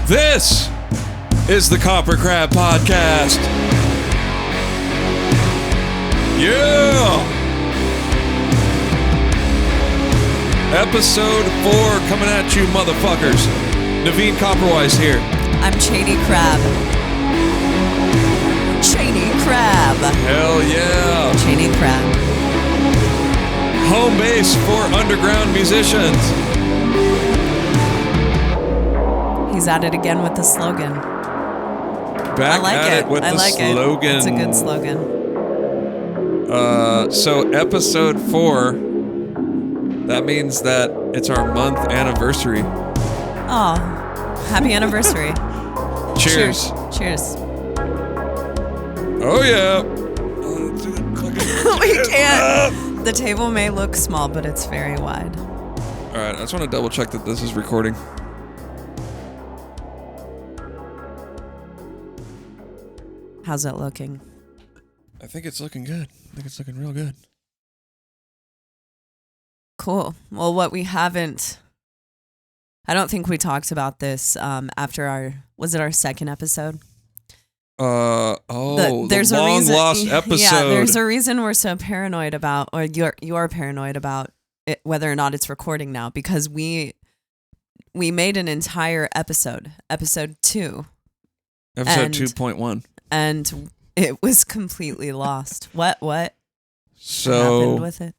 This is the KoperCrabb Podcast. Yeah! Episode 4 coming at you, motherfuckers. Navene Koperweis here. I'm Chaney Crabb. Chaney Crabb. Hell yeah. Chaney Crabb. Home base for underground musicians. He's at it again with the slogan. Back at it with the slogan. It's a good slogan. So episode 4, that means that it's our month anniversary. Oh, happy anniversary. Cheers. Cheers. Oh yeah. We can't. The table may look small, but it's very wide. All right, I just want to double check that this is recording. How's it looking? I think it's looking good. I think it's looking real good. Cool. Well, what we haven't... I don't think we talked about this after our... Was it our second episode? The there's long a reason, lost episode. Yeah, there's a reason we're so paranoid about, or you're paranoid about it, whether or not it's recording now, because we made an entire episode 2. Episode 2.1. And it was completely lost. What So happened with it?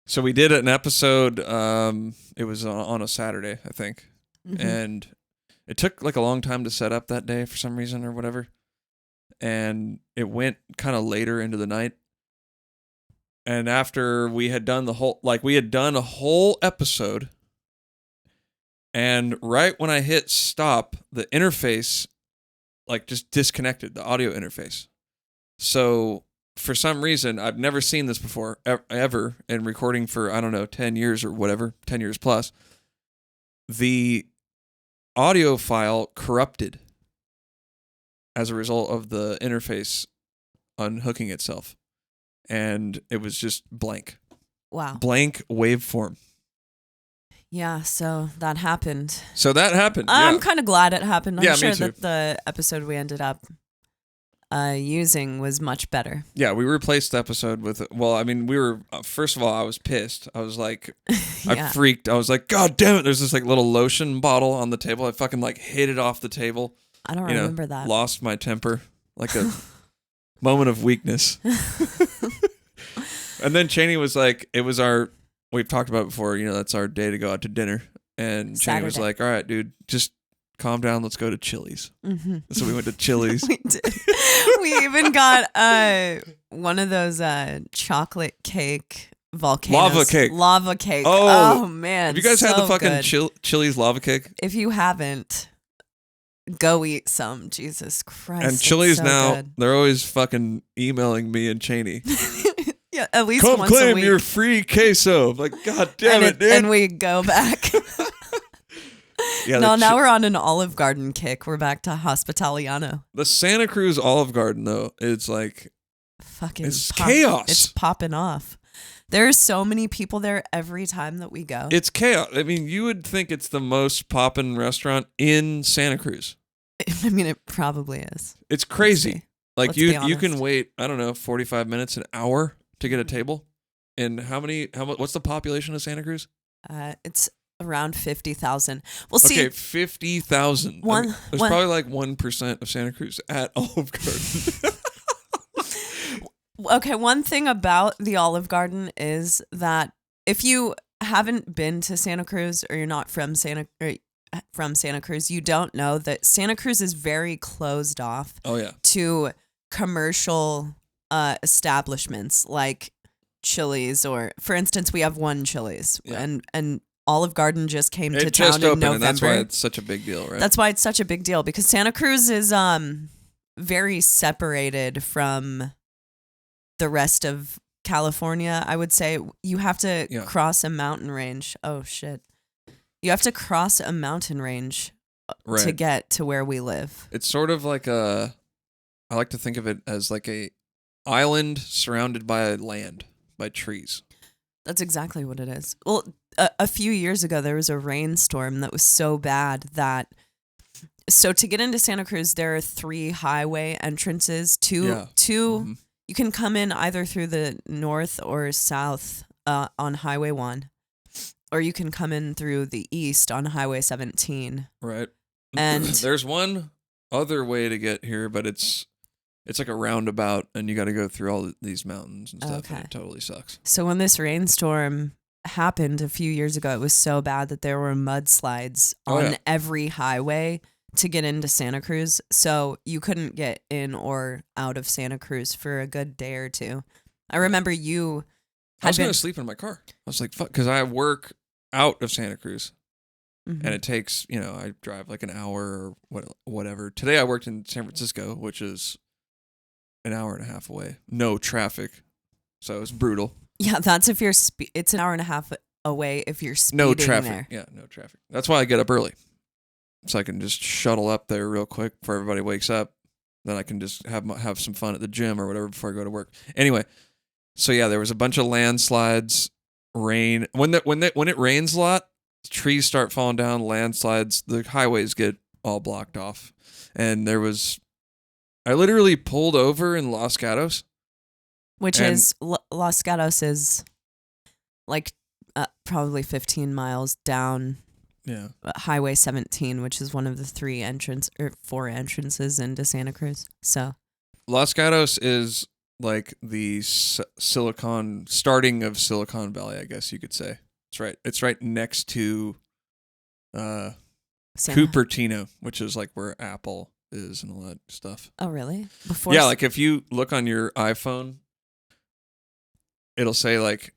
So we did an episode, it was on a Saturday, I think. Mm-hmm. And it took like a long time to set up that day for some reason or whatever. And it went kind of later into the night. And after we had done a whole episode, and right when I hit stop, the interface just disconnected, the audio interface. So for some reason, I've never seen this before, ever, in recording for, 10 years or whatever, 10 years plus. The audio file corrupted as a result of the interface unhooking itself. And it was just blank. Wow. Blank waveform. Yeah, so that happened. I'm kind of glad it happened. I'm sure me too. that the episode we ended up using was much better. Yeah, we replaced the episode with, first of all, I was pissed. I was like, Yeah. I freaked. I was like, God damn it. There's this little lotion bottle on the table. I fucking hit it off the table. I don't remember that. Lost my temper. Like a moment of weakness. And then Chaney was like, we've talked about it before, that's our day to go out to dinner. And Chaney was like, all right, dude, just calm down. Let's go to Chili's. Mm-hmm. So we went to Chili's. We did. We even got one of those chocolate cake volcanoes. Lava cake. Oh man. Have you guys had the fucking good. Chili's lava cake? If you haven't, go eat some. Jesus Christ. And Chili's so now, good. they're always fucking emailing me and Chaney. Yeah, at least Come once a claim week. your free queso. I'm like, God damn it, dude. And we go back. Yeah, now we're on an Olive Garden kick. We're back to Hospitaliano. The Santa Cruz Olive Garden, though, it's like... Fucking it's chaos. It's popping off. There are so many people there every time that we go. It's chaos. I mean, you would think it's the most poppin' restaurant in Santa Cruz. I mean, it probably is. It's crazy. Let's be you can honest. wait, 45 minutes, an hour to get a table. And what's the population of Santa Cruz? It's around 50,000. Well, see. Okay, 50,000. There's probably 1% of Santa Cruz at Olive Garden. Okay, one thing about the Olive Garden is that if you haven't been to Santa Cruz or you're not from Santa Cruz, you don't know that Santa Cruz is very closed off to commercial establishments like Chili's, or for instance, we have one Chili's, and Olive Garden just came to town in November. And that's why it's such a big deal, right? That's why it's such a big deal, because Santa Cruz is very separated from the rest of California. I would say you have to cross a mountain range. Oh shit. You have to cross a mountain range to get to where we live. It's sort of like I like to think of it as like a island surrounded by land, by trees. That's exactly what it is. Well, a few years ago, there was a rainstorm that was so bad that. So to get into Santa Cruz, there are 3 highway entrances. Two. Mm-hmm. You can come in either through the north or south on Highway 1, or you can come in through the east on Highway 17. Right. And there's one other way to get here, but it's like a roundabout, and you got to go through all these mountains and stuff. Okay. And it totally sucks. So when this rainstorm happened a few years ago, it was so bad that there were mudslides on every highway to get into Santa Cruz. So you couldn't get in or out of Santa Cruz for a good day or two. I remember you. I was going to sleep in my car. I was like, fuck, because I work out of Santa Cruz. Mm-hmm. And it takes, I drive like an hour or whatever. Today I worked in San Francisco, which is an hour and a half away. No traffic. So it's brutal. Yeah, that's if you're, it's an hour and a half away if you're speeding no traffic. there. Yeah, no traffic. That's why I get up early. So I can just shuttle up there real quick before everybody wakes up. Then I can just have some fun at the gym or whatever before I go to work. Anyway, so yeah, there was a bunch of landslides, rain. When it rains a lot, trees start falling down, landslides, the highways get all blocked off. And I literally pulled over in Los Gatos. Los Gatos is like probably 15 miles down. Yeah. Highway 17, which is one of the 4 entrances into Santa Cruz. So Los Gatos is like the starting of Silicon Valley, I guess you could say. It's right next to Cupertino, which is like where Apple is and all that stuff. Oh, really? Like if you look on your iPhone, it'll say like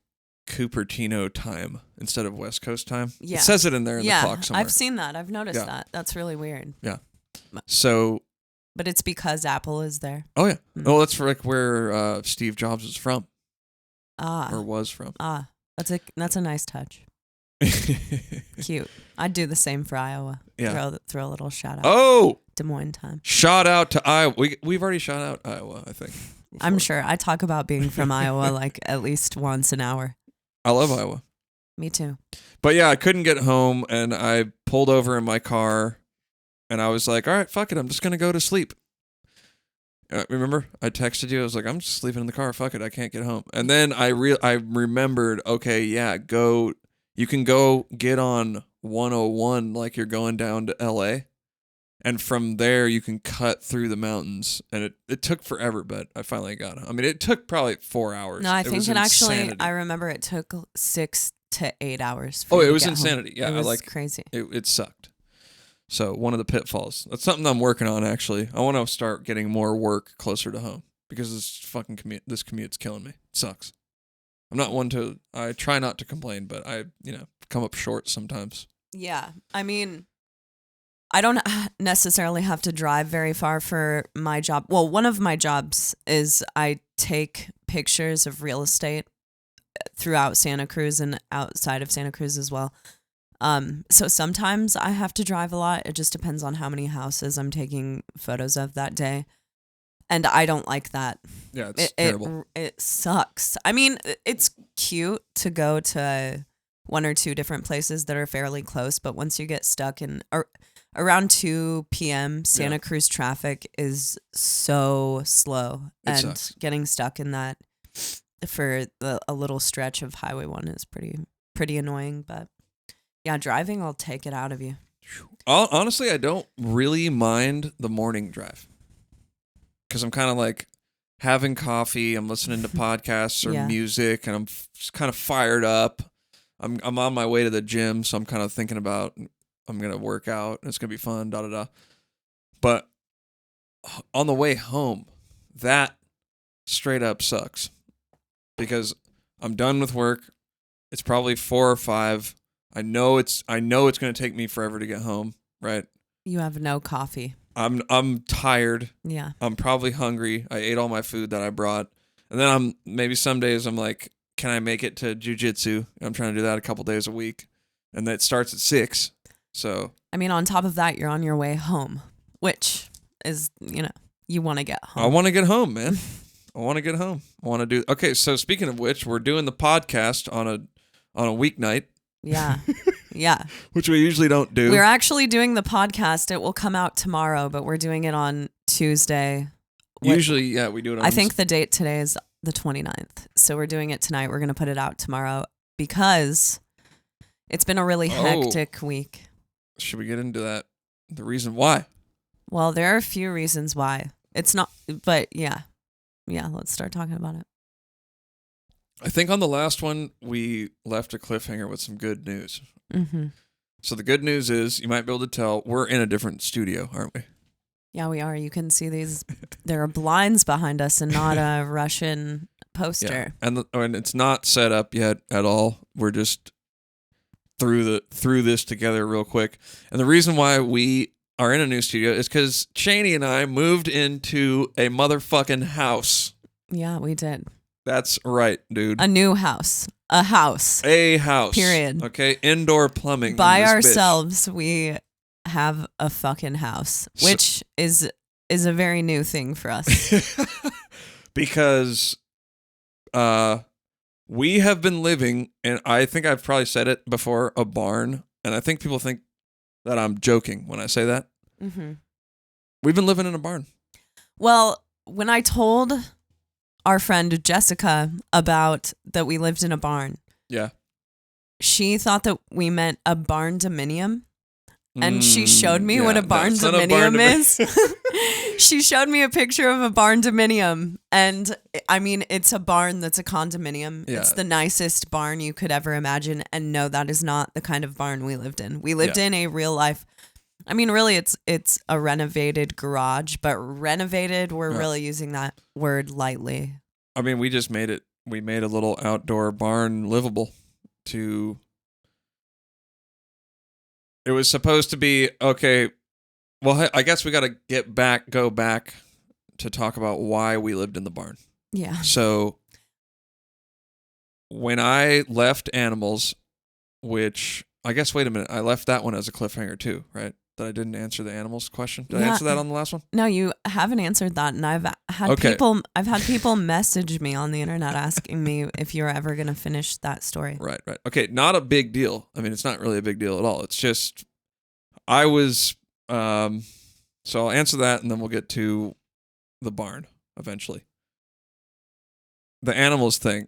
Cupertino time instead of West Coast time. Yeah. It says it in there in the clock somewhere. I've seen that. I've noticed that. That's really weird. Yeah. So. But it's because Apple is there. Oh, yeah. Mm-hmm. Oh, that's like where Steve Jobs is from. Or was from. That's a nice touch. Cute. I'd do the same for Iowa. Yeah. Throw a little shout out. Oh! Des Moines time. Shout out to Iowa. We've already shot out Iowa, I think. Before. I'm sure. I talk about being from Iowa like at least once an hour. I love Iowa. Me too. But yeah, I couldn't get home, and I pulled over in my car, and I was like, all right, fuck it. I'm just going to go to sleep. Remember? I texted you. I was like, I'm just sleeping in the car. Fuck it. I can't get home. And then I remembered, okay, yeah, you can go get on 101 like you're going down to L.A., and from there, you can cut through the mountains. And it took forever, but I finally got it. I mean, it took probably 4 hours. No, I think it actually, I remember it took 6 to 8 hours. Oh, it was insanity. Home. Yeah, it was crazy. It sucked. So one of the pitfalls. That's something I'm working on, actually. I want to start getting more work closer to home because this commute's killing me. It sucks. I'm not one to, I try not to complain, but I, come up short sometimes. Yeah. I mean, I don't necessarily have to drive very far for my job. Well, one of my jobs is I take pictures of real estate throughout Santa Cruz and outside of Santa Cruz as well. So sometimes I have to drive a lot. It just depends on how many houses I'm taking photos of that day. And I don't like that. Yeah, it's terrible. It sucks. I mean, it's cute to go to 1 or 2 different places that are fairly close, but once you get stuck in around 2 p.m., Santa Cruz traffic is so slow. It sucks. Getting stuck in that for a little stretch of Highway 1 is pretty annoying, but yeah, driving will take it out of you. Honestly, I don't really mind the morning drive because I'm kind of like having coffee, I'm listening to podcasts or music, and I'm kind of fired up. I'm on my way to the gym, so I'm kind of thinking about I'm going to work out, and it's going to be fun, da-da-da. But on the way home, that straight up sucks because I'm done with work. It's probably 4 or 5. I know it's going to take me forever to get home, right? You have no coffee. I'm tired. Yeah. I'm probably hungry. I ate all my food that I brought. And then maybe some days I'm like, can I make it to jiu-jitsu? I'm trying to do that a couple days a week. And that starts at 6. So, I mean, on top of that, you're on your way home, which is, you want to get home. I want to get home, man. I want to get home. I want to do. Okay, so speaking of which, we're doing the podcast on a weeknight. Yeah. Yeah. Which we usually don't do. We're actually doing the podcast. It will come out tomorrow, but we're doing it on Tuesday. Usually, yeah, we do it on... I think the date today is the 29th. So we're doing it tonight. We're going to put it out tomorrow because it's been a really hectic week. Should we get into that? The reason why? Well, there are a few reasons why. It's not, but yeah. Yeah, let's start talking about it. I think on the last one, we left a cliffhanger with some good news. Mm-hmm. So the good news is, you might be able to tell, we're in a different studio, aren't we? Yeah, we are. You can see these. There are blinds behind us and not a Russian poster. Yeah. And it's not set up yet at all. We're just through this together real quick. And the reason why we are in a new studio is because Chaney and I moved into a motherfucking house. Yeah, we did. That's right, dude. A new house. A house. A house. Period. Okay, indoor plumbing. By ourselves, we have a fucking house, which is a very new thing for us. Because we have been living, and I think I've probably said it before, a barn. And I think people think that I'm joking when I say that. Mm-hmm. We've been living in a barn. Well, when I told our friend Jessica about that we lived in a barn, yeah, she thought that we meant a barn dominium. And she showed me what a barn dominium is. She showed me a picture of a barn dominium. And I mean, it's a barn that's a condominium. Yeah. It's the nicest barn you could ever imagine. And no, that is not the kind of barn we lived in. We lived in a real life. I mean, really, it's a renovated garage, but renovated, we're really using that word lightly. I mean, we just made it. We made a little outdoor barn livable to... It was supposed to be, okay, well, I guess we got to go back to talk about why we lived in the barn. Yeah. So when I left animals, which I guess, wait a minute, I left that one as a cliffhanger too, right? That I didn't answer the animals question. Did I answer that on the last one? No, you haven't answered that, and I've had people message me on the internet asking me if you're ever going to finish that story. Right. Okay, not a big deal. I mean, it's not really a big deal at all. It's just I was so I'll answer that, and then we'll get to the barn eventually. The animals thing.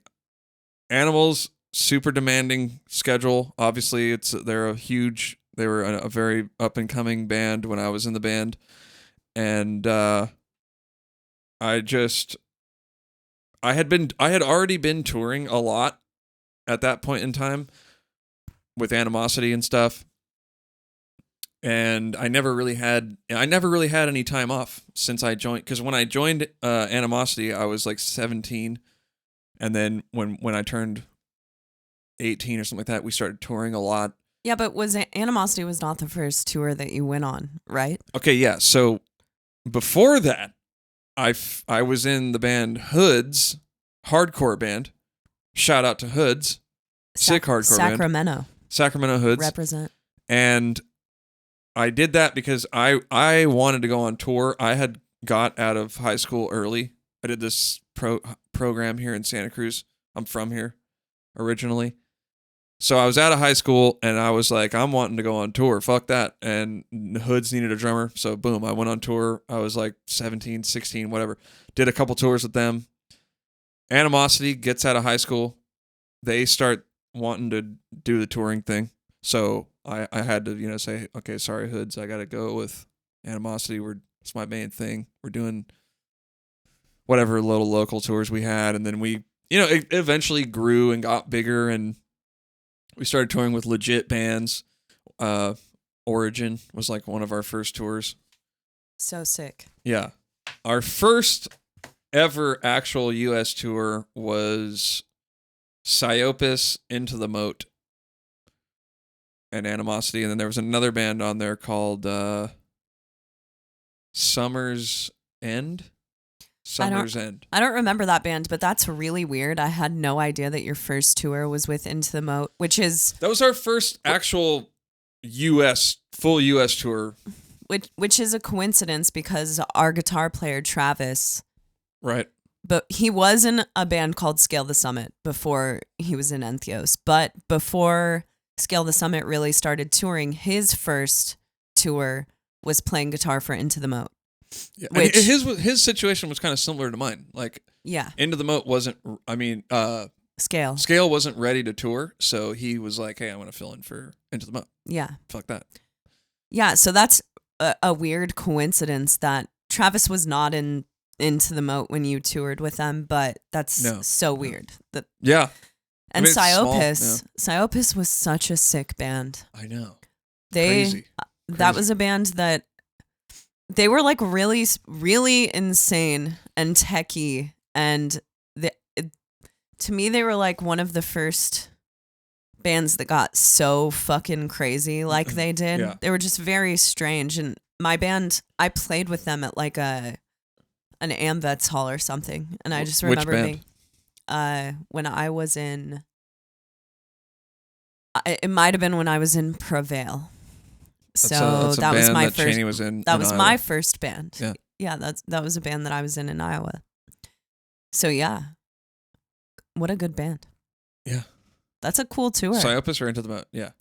Animals, super demanding schedule. Obviously, they were a very up-and-coming band when I was in the band. And I had already been touring a lot at that point in time with Animosity and stuff. And I never really had any time off since I joined, because when I joined Animosity, I was like 17. And then when I turned 18 or something like that, we started touring a lot. Yeah, but Animosity was not the first tour that you went on, right? Okay, yeah. So before that, I was in the band Hoods, hardcore band. Shout out to Hoods, sick hardcore band. Sacramento Hoods. Represent. And I did that because I wanted to go on tour. I had got out of high school early. I did this program here in Santa Cruz. I'm from here originally. So I was out of high school, and I was like, I'm wanting to go on tour. Fuck that. And Hoods needed a drummer, so boom, I went on tour. I was like 17, 16, whatever. Did a couple tours with them. Animosity gets out of high school. They start wanting to do the touring thing. So I had to, say, okay, sorry, Hoods, I got to go with Animosity. It's my main thing. We're doing whatever little local tours we had, and then we, it eventually grew and got bigger, and we started touring with legit bands. Origin was like one of our first tours. So sick. Yeah. Our first ever actual U.S. tour was Psyopus, Into the Moat, and Animosity. And then there was another band on there called Summer's End. I don't remember that band, but that's really weird. I had no idea that your first tour was with Into the Moat, that was our first actual full U.S. tour. Which is a coincidence because our guitar player, Travis, right, but he was in a band called Scale the Summit before he was in Entheos. But before Scale the Summit really started touring, his first tour was playing guitar for Into the Moat. Yeah. Which, his situation was kind of similar to mine. Like, yeah, Into the Moat wasn't. I mean, Scale wasn't ready to tour, so he was like, "Hey, I want to fill in for Into the Moat." Yeah, Fuck that. Yeah, so that's a weird coincidence that Travis was not in Into the Moat when you toured with them, but that's so weird. That yeah. And I mean, Psyopus, Psyopus was such a sick band. I know. Crazy. That was a band that they were like really, really insane and techie, and to me, they were like one of the first bands that got so fucking crazy like they did. Yeah. They were just very strange. And my band, I played with them at like an AmVets hall or something. And I just remember being when I was in, it might have been when I was in Prevail. So that was my first. Chaney was in. That was my first band. Yeah, yeah. That was a band that I was in Iowa. So yeah, what a good band. Yeah, that's a cool tour. Psyopus or Into the Moat? Yeah.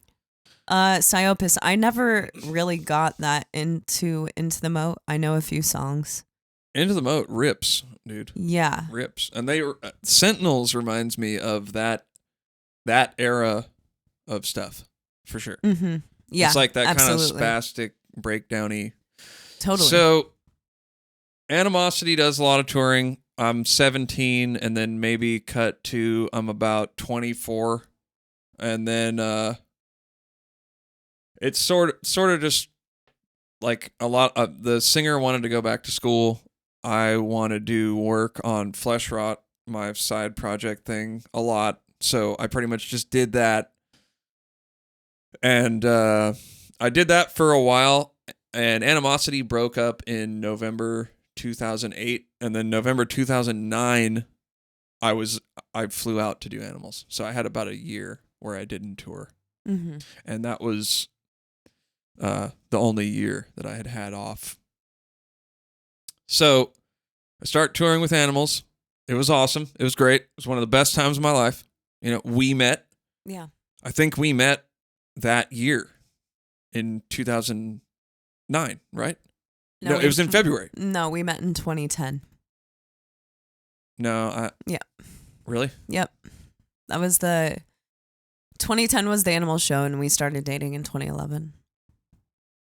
Psyopus. I never really got that into the Moat. I know a few songs. Into the Moat rips, dude. Yeah, rips, and they Sentinels reminds me of that era of stuff for sure. Mm-hmm. Yeah, it's like that absolutely. kind of spastic breakdowny. Totally. So, Animosity does a lot of touring. I'm 17, and then maybe cut to I'm about 24, and then it's sort of just like a lot of the singer wanted to go back to school. I want to do work on Flesh Rot, my side project thing, a lot. So I pretty much just did that. And I did that for a while, and Animosity broke up in November 2008, and then November 2009, I flew out to do Animals. So I had about a year where I didn't tour, and that was the only year that I had off. So I start touring with Animals. It was awesome. It was great. It was one of the best times of my life. You know, we met. Yeah. I think we met that year in 2009, right? No, it was in February. No, we met in 2010. No, yeah. Really? Yep. That was 2010 was the Animal show, and we started dating in 2011.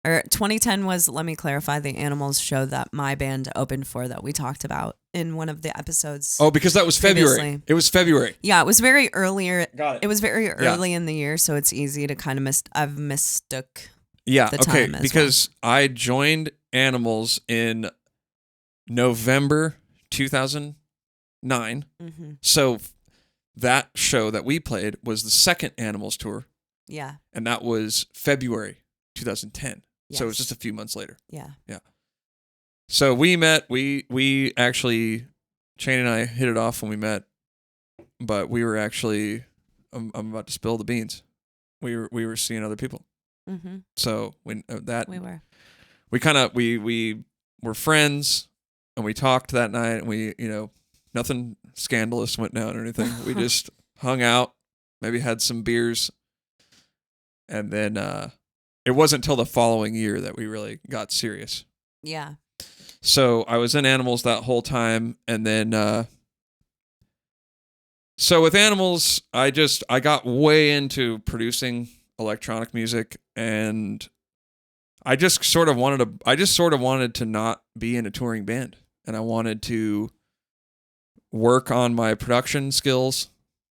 Or 2010 was, let me clarify, the Animals show that my band opened for that we talked about in one of the episodes. Oh, because that was February. Previously. It was February. Yeah, it was very earlier. Got it. It was very early in the year, so it's easy to kind of I've mistook the time as because I joined Animals in November 2009. So that show that we played was the second Animals tour. Yeah. And that was February 2010. Yes. So it was just a few months later. Yeah. Yeah. So we met. We actually, Chaney and I hit it off when we met, but we were actually, I'm about to spill the beans. We were seeing other people. So we were friends, and we talked that night, and we, nothing scandalous went down or anything. We just hung out, maybe had some beers, and then it wasn't until the following year that we really got serious. Yeah. So I was in Animals that whole time, and then so with Animals, I got way into producing electronic music, and I just sort of wanted to not be in a touring band, and I wanted to work on my production skills,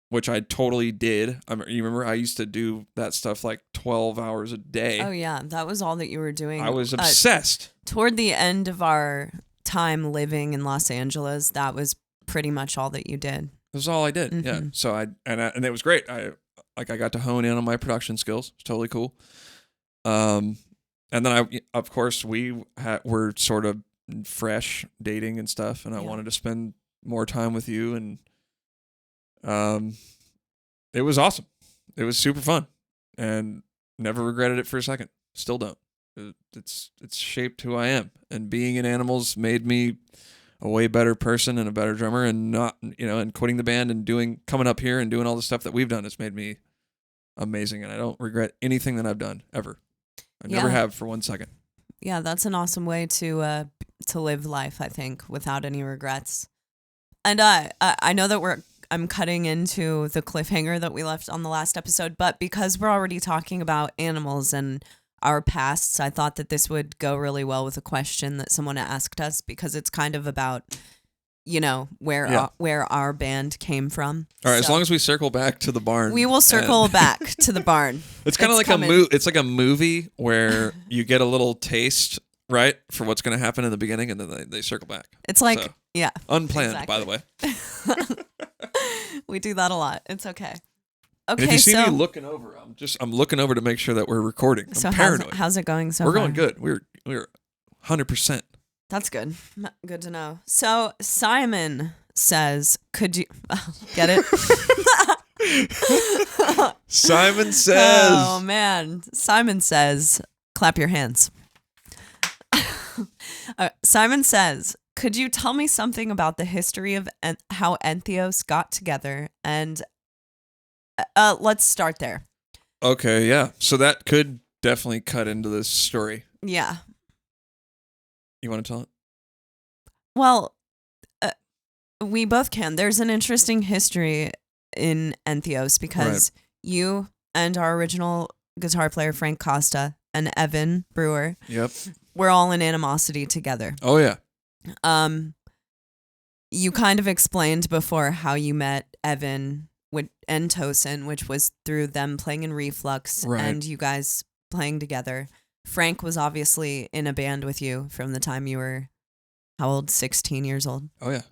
which I totally did. You remember I used to do that stuff like 12 hours a day. Oh yeah, that was all that you were doing. I was obsessed. Toward the end of our time living in Los Angeles, that was pretty much all that you did. That was all I did. Yeah. So and it was great. I got to hone in on my production skills. It's totally cool. And then of course were sort of fresh dating and stuff, and I wanted to spend more time with you, and it was awesome. It was super fun, and never regretted it for a second. Still don't. It's shaped who I am, and being in Animals made me a way better person and a better drummer, and not, and quitting the band and coming up here and doing all the stuff that we've done has made me amazing, and I don't regret anything that I've done ever. I never have for 1 second. Yeah, that's an awesome way to live life, I think, without any regrets. And I know that I'm cutting into the cliffhanger that we left on the last episode, but because we're already talking about animals and our pasts, I thought that this would go really well with a question that someone asked us, because it's kind of about, where our band came from. All right, as long as we circle back to the barn. We will circle back to the barn. It's kind of like it's like a movie where you get a little taste, right, for what's going to happen in the beginning, and then they circle back. It's like, unplanned, exactly. by the way. We do that a lot. It's okay. Okay, and if you see me looking over, I'm looking over to make sure that we're recording. I'm paranoid. How's it going so far? We're going good. We're 100%. That's good. Good to know. So Simon says, could you get it? Simon says. Oh man. Simon says, clap your hands. Simon says, could you tell me something about the history of how Entheos got together? And let's start there. Okay, yeah. So that could definitely cut into this story. Yeah. You want to tell it? Well, we both can. There's an interesting history in Entheos because you and our original guitar player, Frank Costa, and Evan Brewer, we're all in animosity together. Oh, yeah. You kind of explained before how you met Evan and Tosin, which was through them playing in Reflux and you guys playing together. Frank was obviously in a band with you from the time you were, how old? 16 years old. Oh yeah.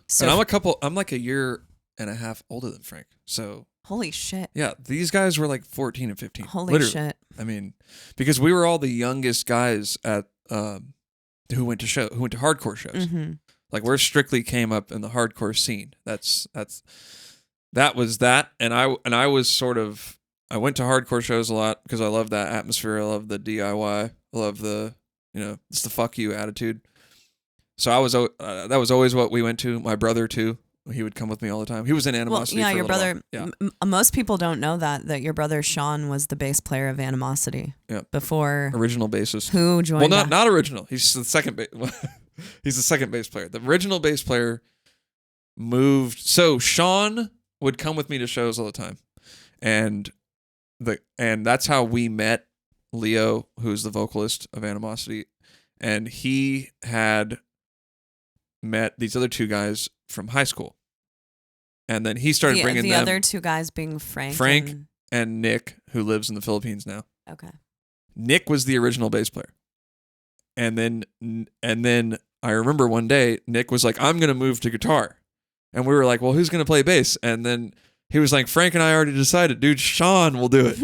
So and I'm like a year and a half older than Frank. So holy shit. Yeah, these guys were like 14 and 15. Holy shit. I mean, because we were all the youngest guys at who went to hardcore shows. Mm-hmm. Like we're strictly came up in the hardcore scene. That was that, and I was sort of. I went to hardcore shows a lot because I love that atmosphere. I love the DIY. I love the, it's the fuck you attitude. So that was always what we went to. My brother too. He would come with me all the time. He was in Animosity. Well, yeah, for your brother. Yeah. Most people don't know that your brother Sean was the bass player of Animosity. Yeah. Before original bassist. Who joined? Well, not original. He's the second. He's the second bass player. The original bass player moved. So Sean would come with me to shows all the time, and that's how we met Leo, who's the vocalist of Animosity, and he had met these other two guys from high school, and then he started bringing the other two guys being Frank and Nick, who lives in the Philippines now. Okay. Nick was the original bass player, and then I remember one day Nick was like, "I'm gonna move to guitar," and we were like, "Well, who's gonna play bass?" And then he was like, "Frank and I already decided, dude. Sean will do it."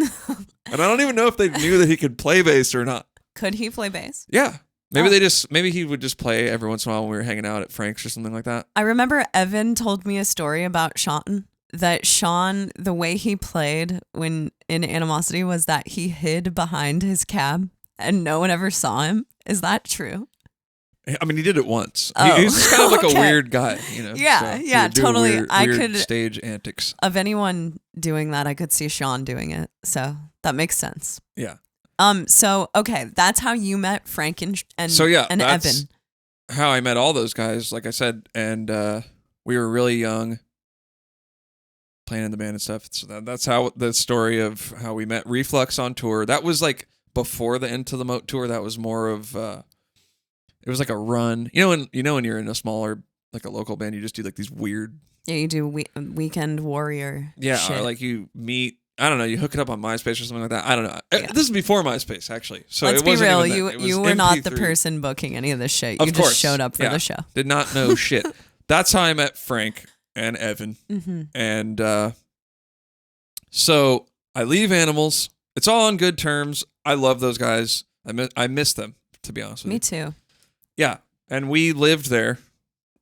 And I don't even know if they knew that he could play bass or not. Could he play bass? Yeah. Maybe maybe he would just play every once in a while when we were hanging out at Frank's or something like that. I remember Evan told me a story about Sean, that Sean, the way he played when in Animosity was that he hid behind his cab and no one ever saw him. Is that true? I mean, he did it once. Oh. He's just kind of like a weird guy, Yeah, so yeah, totally. Weird stage antics. Of anyone doing that, I could see Sean doing it. So that makes sense. Yeah. So okay, that's how you met Frank and so yeah, and that's Evan. How I met all those guys, like I said, and we were really young, playing in the band and stuff. So that's how the story of how we met. Reflux on tour. That was like before the Into the Moat tour. That was more of it was like a run. When you're in a smaller, like a local band, you just do like these weird. Yeah, you do weekend warrior. Yeah, shit. or like you meet. I don't know. You hook it up on MySpace or something like that. I don't know. Yeah. This is before MySpace, actually. So let's it wasn't be real. You were not the person booking any of this shit. You just showed up for the show. Did not know shit. That's how I met Frank and Evan. Mm-hmm. And so I leave Animals. It's all on good terms. I love those guys. I miss them, to be honest with you. Me too. Yeah, and we lived there.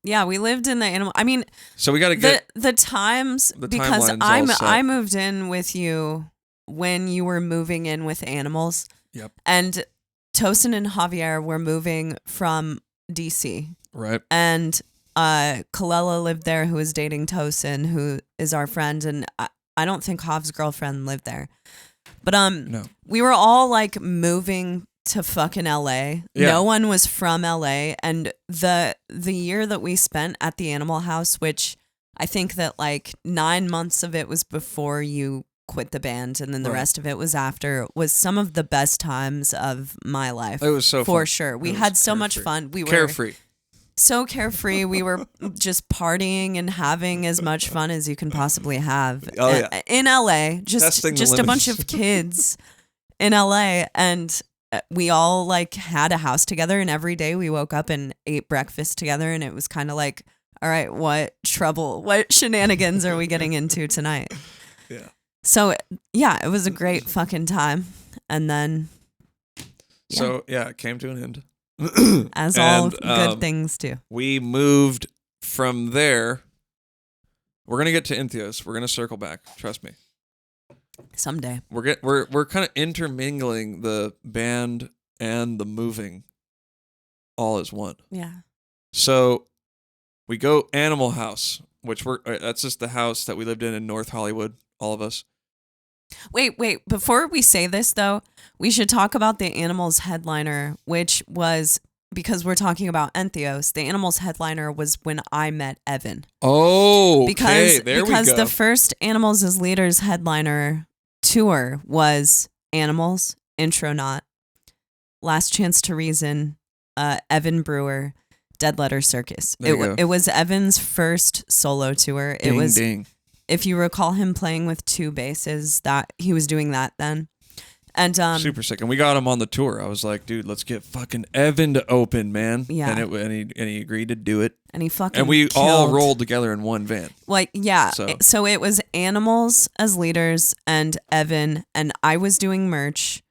Yeah, we lived in the animal. I mean, so we got to get the times because I moved in with you when you were moving in with Animals. Yep. And Tosin and Javier were moving from DC. Right. And Kalela lived there, who was dating Tosin, who is our friend, and I don't think Hov's girlfriend lived there. But No. we were all like moving to fucking LA. Yeah. No one was from LA, and the year that we spent at the Animal House, which I think that like 9 months of it was before you quit the band, and then the rest of it was after, was some of the best times of my life. It was so for fun. sure. We had so much fun. We were carefree. so carefree. We were just partying and having as much fun as you can possibly have. Oh, yeah. In LA, Testing the just a limits. bunch of kids in LA, and we all like had a house together, and every day we woke up and ate breakfast together, and it was kind of like, all right, what shenanigans are we getting into tonight? Yeah. So yeah, it was a great fucking time. And then So yeah, it came to an end. as all good things do. We moved from there. We're gonna get to Entheos. We're gonna circle back. Trust me. Someday. We're kind of intermingling the band and the moving all as one. Yeah. So we go Animal House, which that's just the house that we lived in North Hollywood, all of us. Wait. Before we say this, though, we should talk about the Animals headliner, which was, because we're talking about Entheos, the Animals headliner was when I met Evan. Oh, because there we go. the first Animals as Leaders headliner tour was Animals, Intronaut, Last Chance to Reason, Evan Brewer, Dead Letter Circus. It was Evan's first solo tour. Ding, it was ding. If you recall him playing with two basses, that he was doing that then. And super sick. And we got him on the tour. I was like, dude, let's get fucking Evan to open, man. Yeah. And he agreed to do it. And he fucking And we all killed. rolled together in one van. Like, yeah. So. So it was Animals as Leaders and Evan, and I was doing merch.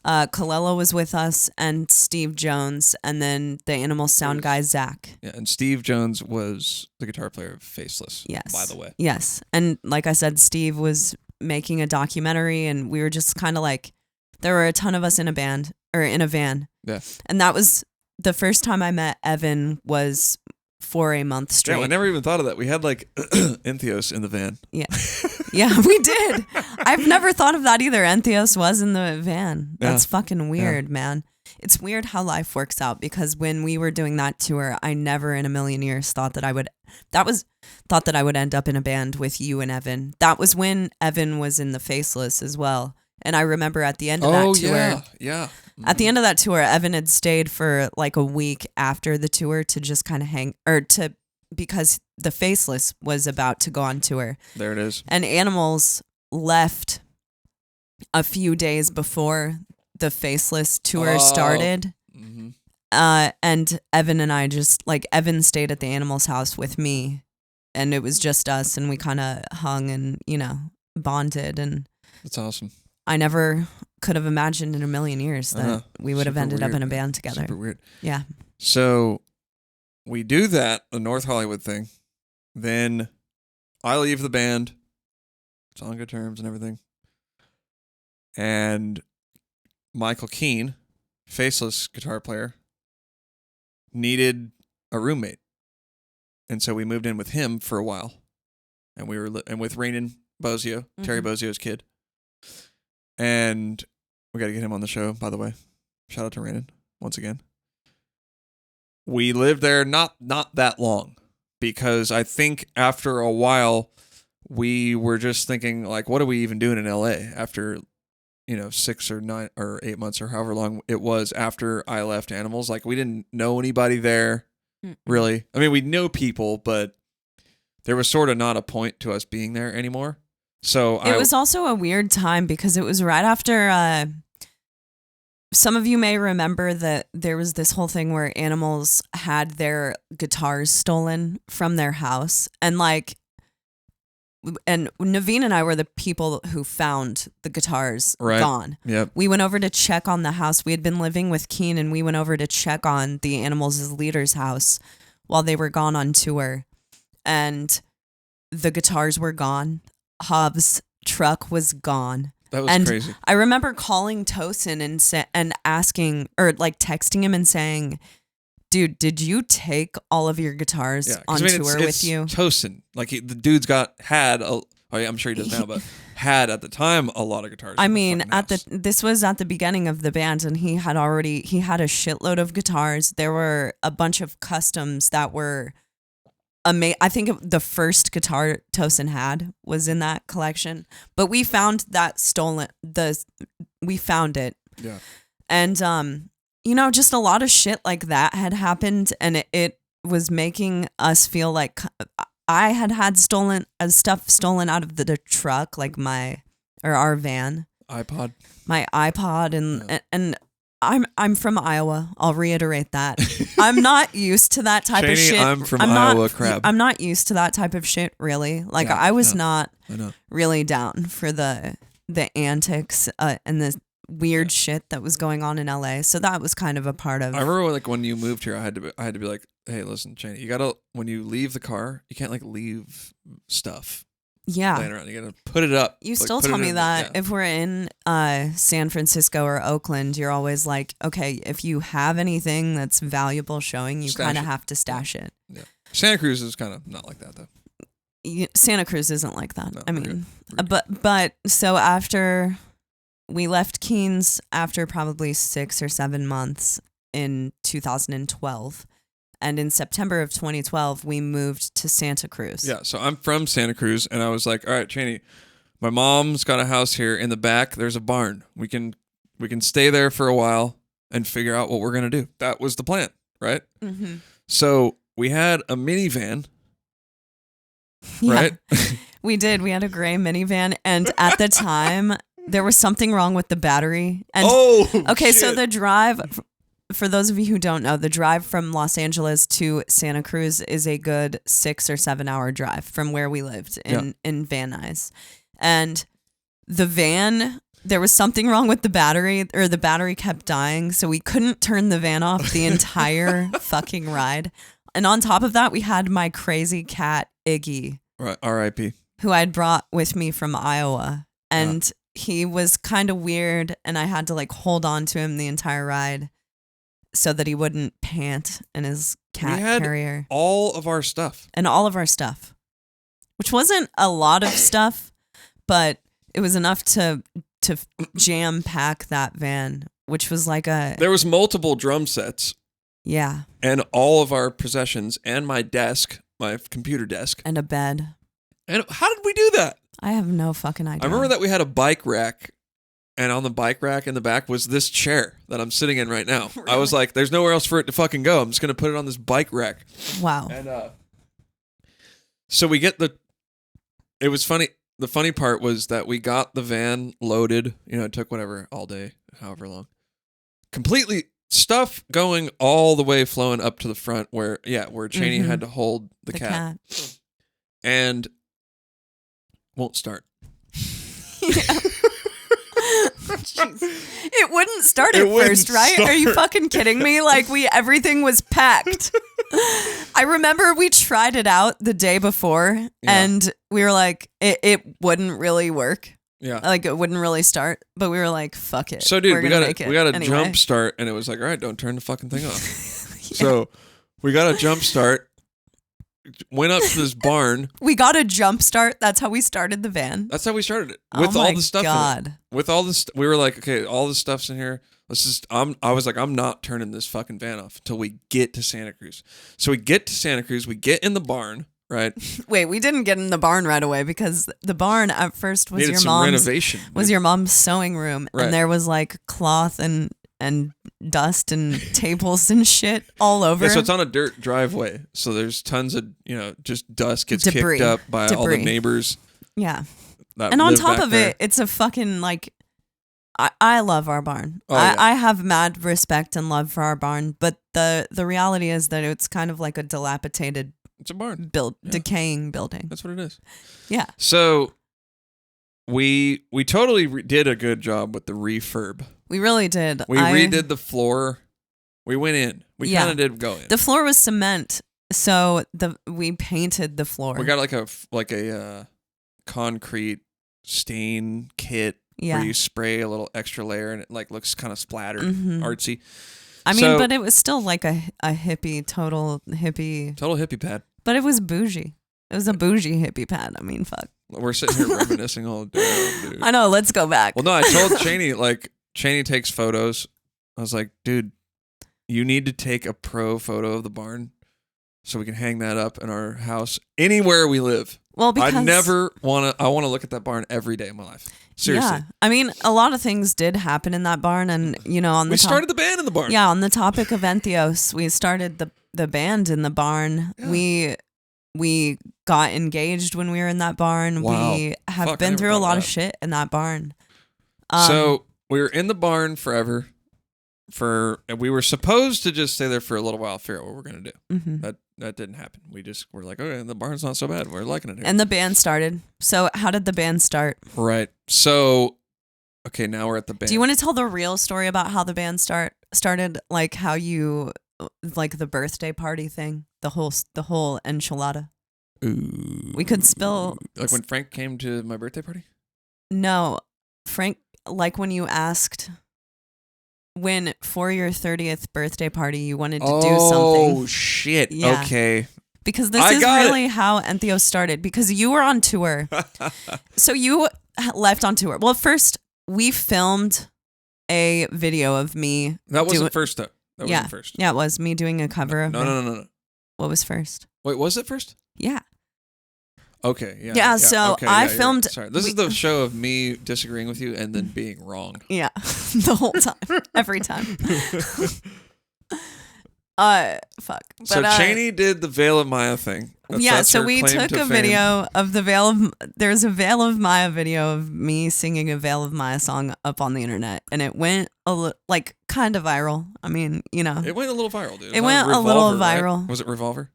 Kalela was with us, and Steve Jones, and then the Animals sound guy, Zach. Yeah, and Steve Jones was the guitar player of Faceless, Yes. by the way. Yes. And like I said, Steve was making a documentary, and we were just kind of like, there were a ton of us in a band, or in a van. Yeah. And that was the first time I met Evan, was for a month straight. Yeah, I never even thought of that. We had like Entheos in the van. Yeah. Yeah, we did. I've never thought of that either. Entheos was in the van. That's fucking weird, man. It's weird how life works out, because when we were doing that tour, I never in a million years thought that I would end up in a band with you and Evan. That was when Evan was in the Faceless as well. And I remember at the end of that tour. Yeah. At the end of that tour, Evan had stayed for like a week after the tour to just kind of because the Faceless was about to go on tour. There it is. And Animals left a few days before the Faceless tour started. Mm-hmm. And Evan and I just, like, Evan stayed at the Animals house with me, and it was just us, and we kind of hung and, bonded. And that's awesome. I never could have imagined in a million years that we would have ended up in a band together. Super weird. Yeah. So we do that, the North Hollywood thing. Then I leave the band. It's on good terms and everything. And Michael Keane, Faceless guitar player, needed a roommate. And so we moved in with him for a while. And we were and with Rainin Bozio, Terry Bozio's kid. And we got to get him on the show, by the way. Shout out to Rainin once again. We lived there not that long, because I think after a while we were just thinking, like, what are we even doing in LA after 6 or 9 or 8 months or however long it was after I left Animals. Like, we didn't know anybody there, really. I mean, we knew people, but there was sort of not a point to us being there anymore. So it was also a weird time, because it was right after some of you may remember that there was this whole thing where Animals had their guitars stolen from their house, and Navene and I were the people who found the guitars gone. Yep. We went over to check on the house. We had been living with Keen, and we went over to check on the Animals' leader's house while they were gone on tour. And the guitars were gone. Hov's truck was gone. That was crazy. I remember calling Tosin and asking, or like texting him and saying, Dude, did you take all of your guitars on tour with you? Tosin. Like the dude's I'm sure he does now, but had at the time a lot of guitars. I mean, this was at the beginning of the band, and he had a shitload of guitars. There were a bunch of customs that were amazing. I think the first guitar Tosin had was in that collection, but we found that stolen. We found it. Yeah. And just a lot of shit like that had happened, and it was making us feel like I had stuff stolen out of the truck, like our van, my iPod, and I'm from Iowa. I'll reiterate that. I'm not used to that type of shit. I'm from Iowa, Crabb. I'm not used to that type of shit, really. Like I was not really down for the antics and the weird shit that was going on in LA. So that was kind of a part of. I remember like when you moved here, I had to be like, hey, listen, Chaney, you gotta, when you leave the car, you can't like leave stuff. Yeah. Laying around. You gotta put it up. You still tell me that if we're in San Francisco or Oakland, you're always like, okay, if you have anything that's valuable showing, you kind of have to stash it. Yeah. Santa Cruz is kind of not like that though. Santa Cruz isn't like that. No, I mean, but so after we left Keenes after probably 6 or 7 months in 2012. And in September of 2012, we moved to Santa Cruz. Yeah, so I'm from Santa Cruz, and I was like, all right, Chaney, my mom's got a house here. In the back, there's a barn. We can stay there for a while and figure out what we're going to do. That was the plan, right? Mm-hmm. So we had a minivan, right? We did. We had a gray minivan, and at the time, there was something wrong with the battery. And shit. So the drive, for those of you who don't know, the drive from Los Angeles to Santa Cruz is a good 6 or 7 hour drive from where we lived in Van Nuys. And the van, there was something wrong with the battery, or the battery kept dying, so we couldn't turn the van off the entire fucking ride. And on top of that, we had my crazy cat, Iggy. Right, R.I.P. Who I'd brought with me from Iowa. And he was kind of weird, and I had to like hold on to him the entire ride so that he wouldn't pant in his cat carrier. All of our stuff. And all of our stuff. Which wasn't a lot of stuff, but it was enough to jam pack that van, which was like There was multiple drum sets. Yeah. And all of our possessions, and my desk, my computer desk. And a bed. And how did we do that? I have no fucking idea. I remember that we had a bike rack, and on the bike rack in the back was this chair that I'm sitting in right now. Really? I was like, there's nowhere else for it to fucking go. I'm just going to put it on this bike rack. Wow. And so we get it was funny. The funny part was that we got the van loaded. It took whatever, all day, however long. Completely stuff going all the way flowing up to the front where Chaney had to hold the cat. And won't start. Yeah. It wouldn't start at first, right? Are you fucking kidding me? Like everything was packed. I remember we tried it out the day before, and we were like, it wouldn't really work. Yeah, like it wouldn't really start. But we were like, fuck it. So dude, we got a jump start, and it was like, all right, don't turn the fucking thing off. So we got a jump start. Went up to this barn. We got a jump start. That's how we started the van. That's how we started it. With all the stuff in it. With all this, we were like, okay, all this stuff's in here. Let's just. I was like, I'm not turning this fucking van off until we get to Santa Cruz. So we get to Santa Cruz. We get in the barn, right? Wait, we didn't get in the barn right away because the barn at first was your mom's renovation. Was your mom's sewing room, right. And there was like cloth and dust and tables and shit all over. Yeah, so it's on a dirt driveway. So there's tons of, just dust gets kicked up by all the neighbors. Yeah. And on top of it, it's a fucking like, I love our barn. Oh, I have mad respect and love for our barn, but the reality is that it's kind of like a dilapidated, it's a barn decaying building. That's what it is. Yeah. So we totally did a good job with the refurb. We really did. We redid the floor. We went in. We kind of did go in. The floor was cement, so we painted the floor. We got like a concrete stain kit where you spray a little extra layer and it like looks kind of splattered, artsy. I mean, So- but it was still like a hippie, total hippie pad. but it was bougie. It was a bougie hippie pad. I mean, fuck. We're sitting here reminiscing all day, dude. I know. Let's go back. Well, no, I told Chaney, like, Chaney takes photos. I was like, dude, you need to take a pro photo of the barn so we can hang that up in our house anywhere we live. Well, because I want to look at that barn every day of my life. Seriously. Yeah. I mean, a lot of things did happen in that barn, and We started the band in the barn. Yeah, on the topic of Entheos, we started the band in the barn. Yeah. We got engaged when we were in that barn. Wow. We have Fuck, I been never through a thought lot of of that. shit in that barn. So we were in the barn forever. And we were supposed to just stay there for a little while, figure out what we're gonna do. Mhm. That didn't happen. We just were like, okay, the barn's not so bad. We're liking it here. And the band started. So how did the band start? Right. So, okay, now we're at the band. Do you want to tell the real story about how the band started? Like how you, like the birthday party thing, the whole enchilada. Ooh. We could spill. Like when Frank came to my birthday party? No, Frank. Like when you asked. When for your 30th birthday party you wanted to do something. Oh shit. Yeah. Okay. Because this I is got really how Entheos started. Because you were on tour. So you left on tour. Well, first we filmed a video of me. That wasn't first though. That Yeah. wasn't first. Yeah, it was me doing a cover of it. No. What was first? Wait, was it first? Yeah. Okay, yeah. Yeah, so okay, I you're right. filmed- Sorry. This is the show of me disagreeing with you and then being wrong. Yeah. The whole time. Every time. Fuck. But, So Chaney did the Veil of Maya thing. That's so her we claim took to a fame. video of the Veil of. There's a Veil of Maya video of me singing a Veil of Maya song up on the internet, and it went like kind of viral. I mean, It went a little viral, dude. It was went on a little Revolver, right? viral. Was it Revolver?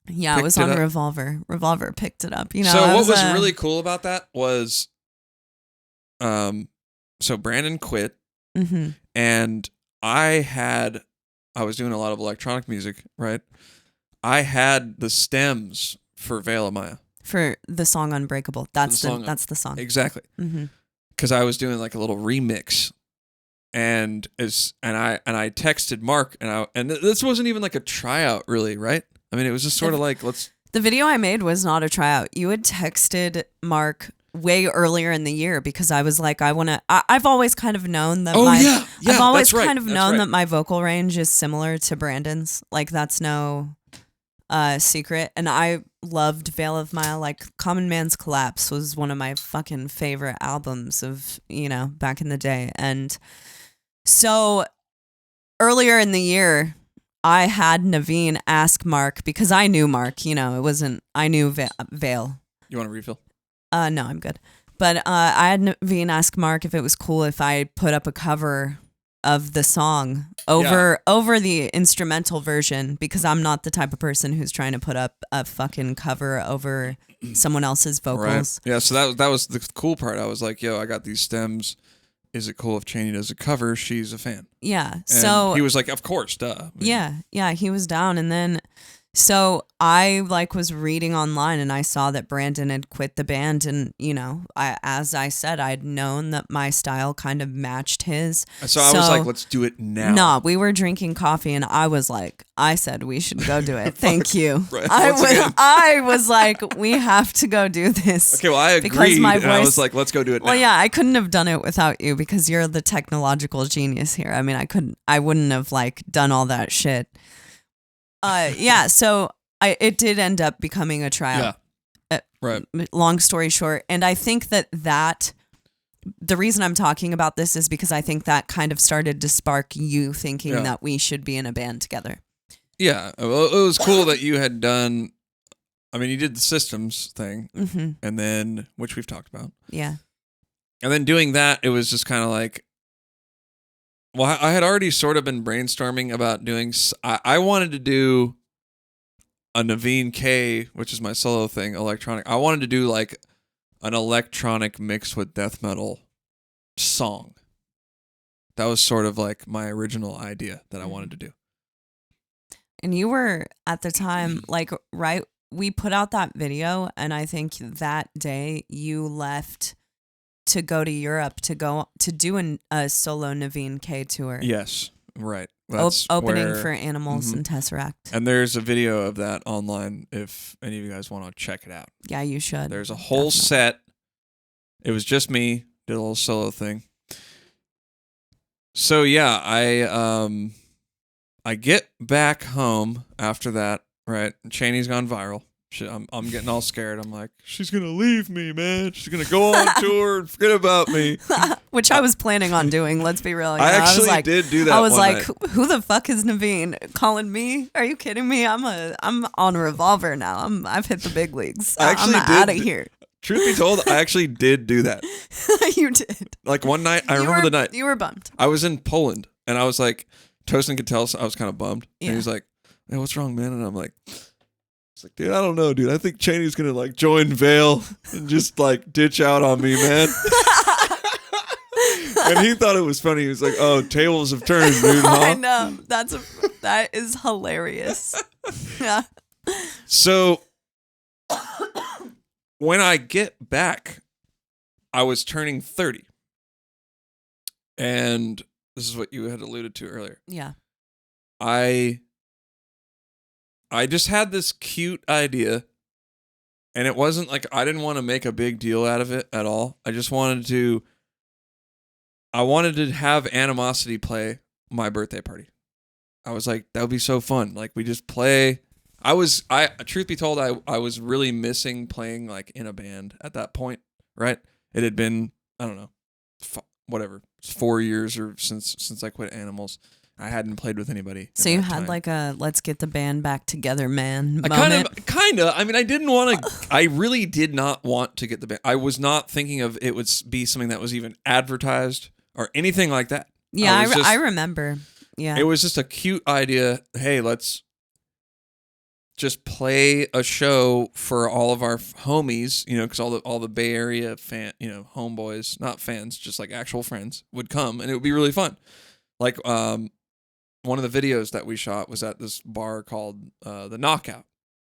yeah, it picked was it on up. Revolver. Revolver picked it up. So what was really cool about that was, so Brandon quit, hmm and I was doing a lot of electronic music, right? I had the stems for Veil of Maya. for the song Unbreakable. That's song- that's the song. Exactly. hmm Because I was doing like a little remix, and I texted Mark, and this wasn't even like a tryout, really, right? I mean, it was just sort of like The video I made was not a tryout. You had texted Mark way earlier in the year because I was like, I've always kind of known that I've always that's right, kind of that's known right. that my vocal range is similar to Brandon's. Like that's no secret. And I loved Veil of Maya. Like Common Man's Collapse was one of my fucking favorite albums of, back in the day. And so earlier in the year, I had Navene ask Mark because I knew Mark, I knew Veil. You want to refill? No, I'm good. But I had Navene ask Mark if it was cool if I put up a cover of the song over the instrumental version because I'm not the type of person who's trying to put up a fucking cover over someone else's vocals. Right. Yeah. So that was the cool part. I was like, yo, I got these stems. Is it cool if Chaney does a cover? She's a fan. Yeah. And So he was like, of course, duh. I mean, Yeah, he was down. And then, so I was reading online and I saw that Brandon had quit the band. And, as I said, I'd known that my style kind of matched his. So I was like, let's do it now. No, we were drinking coffee and I said we should go do it. Thank you. Right, I was like, we have to go do this. Okay, well, I agreed. Because my and I voice- was like, let's go do it now. Well, yeah, I couldn't have done it without you because you're the technological genius here. I mean, I wouldn't have done all that shit. So it did end up becoming a tryout. Right. Long story short, and I think that the reason I'm talking about this is because I think that kind of started to spark you thinking that we should be in a band together. Yeah. Well, it was cool that you had done, I mean, you did the systems thing, and then, which we've talked about. Yeah. And then doing that, it was just kind of like, well, I had already sort of been brainstorming about doing, I wanted to do a Navene K, which is my solo thing, electronic. I wanted to do like an electronic mixed with death metal song. That was sort of like my original idea that I wanted to do. And you were at the time we put out that video and I think that day you left to go to Europe to do a solo Navene K tour. Yes, right. That's opening where, for Animals and Tesseract. And there's a video of that online if any of you guys want to check it out. Yeah, you should. There's a whole set. It was just me, did a little solo thing. So yeah, I get back home after that, right? Chaney's gone viral. I'm getting all scared. I'm like, she's going to leave me, man. She's going to go on tour and forget about me. Which I was planning on doing, let's be real. I actually did do that. I was like, night. who the fuck is Navene calling me? Are you kidding me? I'm on a revolver now. I've hit the big leagues. I'm out of here. Truth be told, I actually did do that. You did. Like one night, I remember the night. You were bummed. I was in Poland and I was like, Tosin could tell I was kind of bummed. Yeah. And he was like, hey, what's wrong, man? And I'm like, it's like, dude, I don't know, dude. I think Chaney's gonna like join Vale and just like ditch out on me, man. And he thought it was funny. He was like, "Oh, tables have turned, dude." Huh? I know. That is hilarious. Yeah. So when I get back, I was turning 30, and this is what you had alluded to earlier. Yeah. I just had this cute idea, and it wasn't like I didn't want to make a big deal out of it at all. I just wanted to have Animosity play my birthday party. I was like, that would be so fun. Like we just play. Truth be told, I was really missing playing like in a band at that point, right? It had been, I don't know, whatever, 4 years or since I quit Animals. I hadn't played with anybody. So you had like a let's get the band back together, man. Kind of. I mean, I didn't want to. I really did not want to get the band. I was not thinking of it would be something that was even advertised or anything like that. Yeah, I remember. Yeah, it was just a cute idea. Hey, let's just play a show for all of our homies. You know, because all the Bay Area homeboys, not fans, just like actual friends, would come, and it would be really fun. Like one of the videos that we shot was at this bar called The Knockout.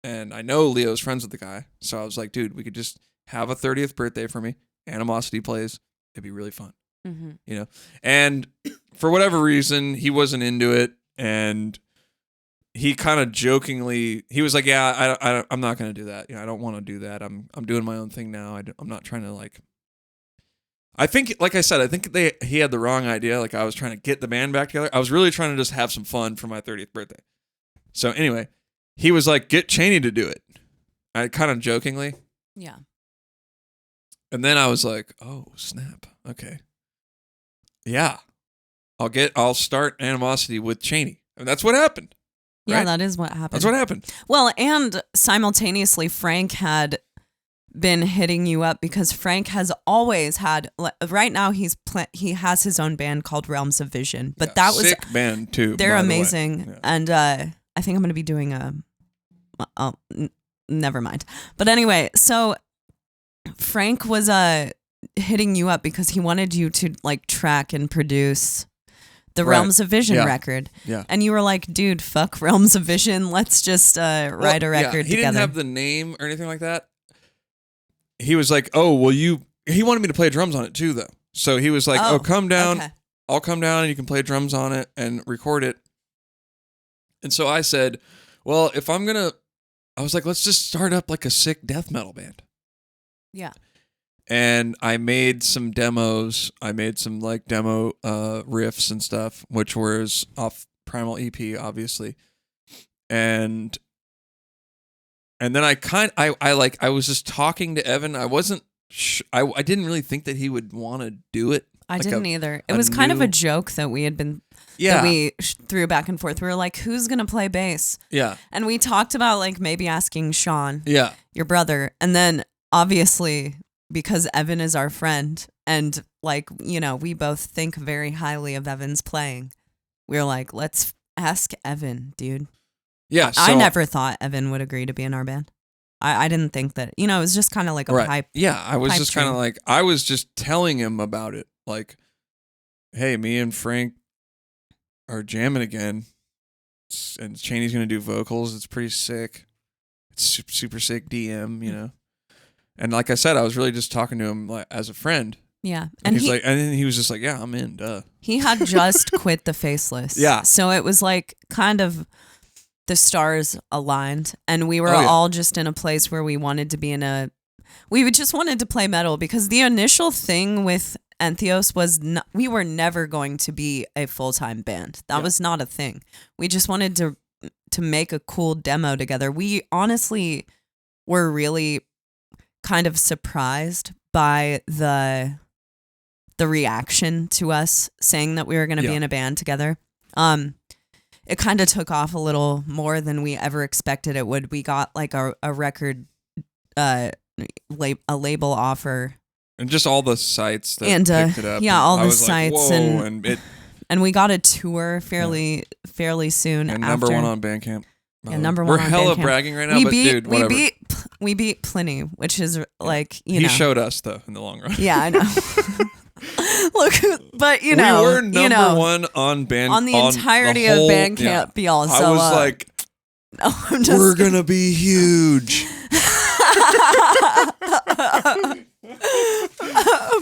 And I know Leo's friends with the guy. So I was like, dude, we could just have a 30th birthday for me. Animosity plays. It'd be really fun. Mm-hmm. You know? And for whatever reason, he wasn't into it. And he kind of jokingly, he was like, yeah, I'm not going to do that. You know, I don't want to do that. I'm doing my own thing now. I'm not trying to like... I think, like I said, he had the wrong idea. Like I was trying to get the band back together. I was really trying to just have some fun for my 30th birthday. So anyway, he was like, get Chaney to do it. I kind of jokingly. Yeah. And then I was like, oh, snap. Okay. Yeah. I'll start Animosity with Chaney. And that's what happened. Yeah, right? that is what happened. That's what happened. Well, and simultaneously, Frank had been hitting you up because Frank has always had. Right now, he has his own band called Realms of Vision, but that was sick band too. They're amazing, yeah. And I think I'm going to be doing never mind. But anyway, so Frank was hitting you up because he wanted you to like track and produce the Realms of Vision record. Yeah. And you were like, dude, fuck Realms of Vision. Let's just write a record together. He didn't have the name or anything like that. He was like, oh, well, he wanted me to play drums on it too, though. So he was like, oh come down. Okay. I'll come down and you can play drums on it and record it. And so I said, well, I was like, let's just start up like a sick death metal band. Yeah. And I made some demos. I made some like demo riffs and stuff, which was off Primal EP, obviously. And then I was just talking to Evan. I wasn't, I didn't really think that he would want to do it. I didn't either. It was kind of a joke that we had been, that we threw back and forth. We were like, who's going to play bass? Yeah. And we talked about like maybe asking Sean, your brother. And then obviously, because Evan is our friend and like, you know, we both think very highly of Evan's playing. We were like, let's ask Evan, dude. Yeah, I never thought Evan would agree to be in our band. I didn't think that, you know, it was just kind of like a pipe. Yeah, I was just kind of like, I was just telling him about it. Like, hey, me and Frank are jamming again. And Chaney's going to do vocals. It's pretty sick. It's super, super sick DM, you know. And like I said, I was really just talking to him like, as a friend. Yeah. And he's like, and then he was just like, yeah, I'm in, duh. He had just quit the Faceless. Yeah. So it was like kind of the stars aligned, and we were Oh, yeah. all just in a place where we wanted to be we just wanted to play metal, because the initial thing with Entheos was we were never going to be a full-time band. That was not a thing. We just wanted to make a cool demo together. We honestly were really kind of surprised by the reaction to us saying that we were going to be in a band together. It kind of took off a little more than we ever expected it would. We got like a record, a label offer, and just all the sites that picked it up. Yeah, all the like, sites, and we got a tour fairly soon. And after. number one on Bandcamp. Yeah, number one. We're hella bragging right now, dude, whatever. We beat Pliny, which is like he showed us though in the long run. Yeah, I know. Look, but we were number one on Bandcamp on the entirety of Bandcamp, y'all. So I was like, we're gonna be huge.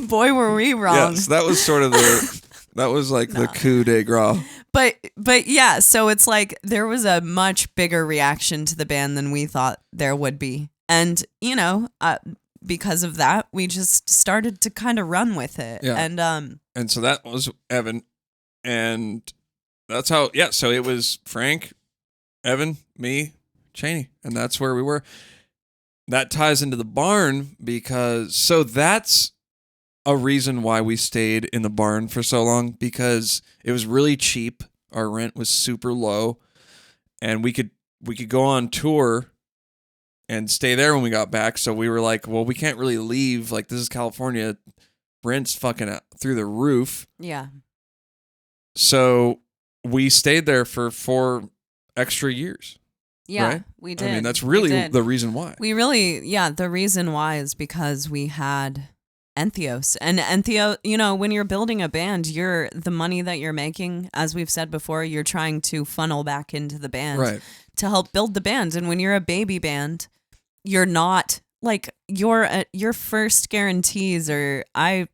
Boy, were we wrong. Yes, that was sort of the coup de grace. But yeah, so it's like there was a much bigger reaction to the band than we thought there would be, and because of that, we just started to kind of run with it. Yeah. And so that was Evan, and that's how. Yeah, so it was Frank, Evan, me, Chaney, and that's where we were. That ties into the barn so that's a reason why we stayed in the barn for so long, because it was really cheap. Our rent was super low, and we could go on tour and stay there when we got back. So we were like, well, we can't really leave. Like, this is California. Rent's fucking through the roof. Yeah. So we stayed there for 4 extra years. Yeah, right? we did. I mean, that's really the reason why. The reason why is because we had Entheos. And Entheos, when you're building a band, the money that you're making, as we've said before, you're trying to funnel back into the band to help build the band. And when you're a baby band, you're not like your first guarantees are I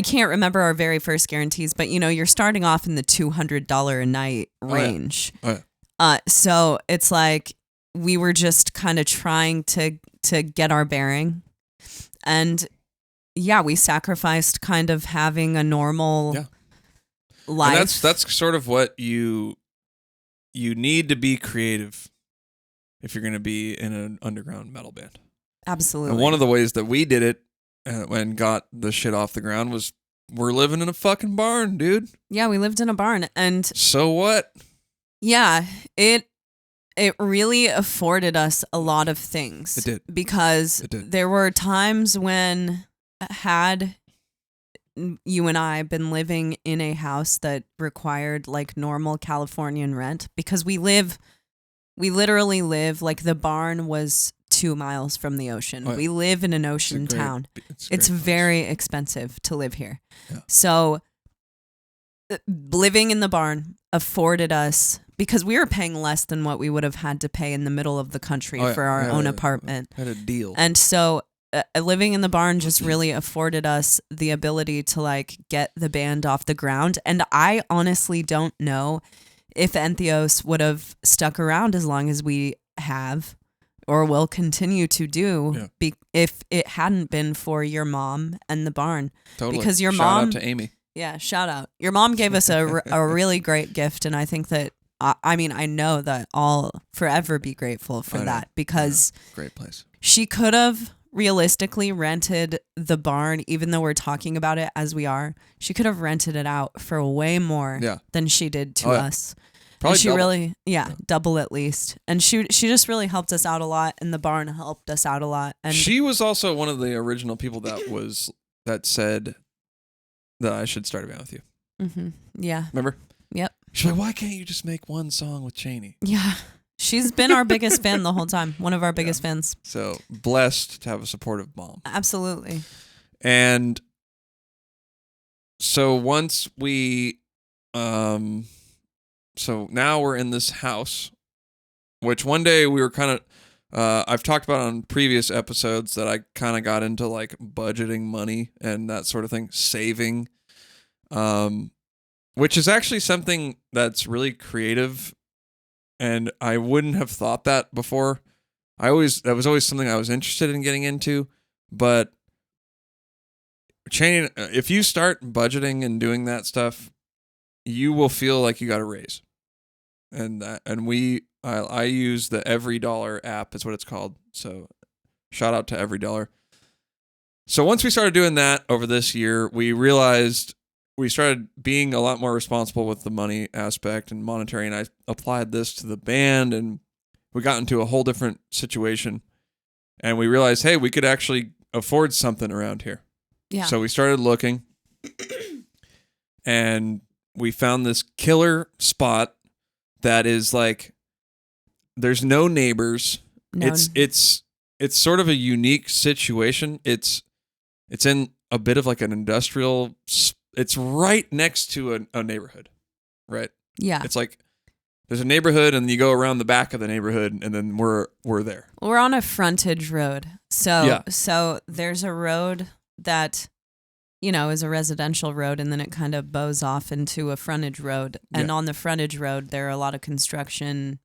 can't remember our very first guarantees, but you're starting off in the $200 a night range. Oh, yeah. So it's like we were just kind of trying to get our bearing, and we sacrificed kind of having a normal life. And that's sort of what you need to be creative if you're going to be in an underground metal band. Absolutely. And one of the ways that we did it and got the shit off the ground was we're living in a fucking barn, dude. Yeah, we lived in a barn, and so what? Yeah, it really afforded us a lot of things. It did. Because there were times when had you and I been living in a house that required like normal Californian rent, because we literally live, like the barn was 2 miles from the ocean. We live in an ocean town. It's very expensive to live here. Yeah. So living in the barn afforded us, because we were paying less than what we would have had to pay in the middle of the country for our own apartment. Had a deal. And so living in the barn just really afforded us the ability to like get the band off the ground. And I honestly don't know if Entheos would have stuck around as long as we have or will continue to do if it hadn't been for your mom and the barn. Totally. Because your shout mom... out to Amy. Yeah, shout out. Your mom gave us a really great gift, and I think that, I know that I'll forever be grateful for that, because great place. She could have realistically rented the barn, even though we're talking about it as we are. She could have rented it out for way more than she did to us. Probably she double. Really, double at least. And she just really helped us out a lot, and the barn helped us out a lot. And she was also one of the original people that said that I should start a band with you. Mm-hmm. Yeah. Remember? Yep. She's like, why can't you just make one song with Chaney? Yeah. She's been our biggest fan the whole time. One of our biggest fans. So blessed to have a supportive mom. Absolutely. And so once we, so now we're in this house, which one day we were kind of, I've talked about on previous episodes that I kind of got into like budgeting money and that sort of thing, saving, which is actually something that's really creative, and I wouldn't have thought that before. That was always something I was interested in getting into, but Chaney, if you start budgeting and doing that stuff, you will feel like you got a raise. And I use the Every Dollar app, is what it's called. So shout out to Every Dollar. So once we started doing that over this year, we realized we started being a lot more responsible with the money aspect and monetary. And I applied this to the band, and we got into a whole different situation. And we realized, hey, we could actually afford something around here. Yeah. So we started looking, and we found this killer spot that is like, there's no neighbors. No. It's sort of a unique situation. It's in a bit of like an industrial. It's right next to a neighborhood, right? Yeah. It's like there's a neighborhood, and you go around the back of the neighborhood, and then we're there. We're on a frontage road, so there's a road that, is a residential road, and then it kind of bows off into a frontage road. And on the frontage road, there are a lot of construction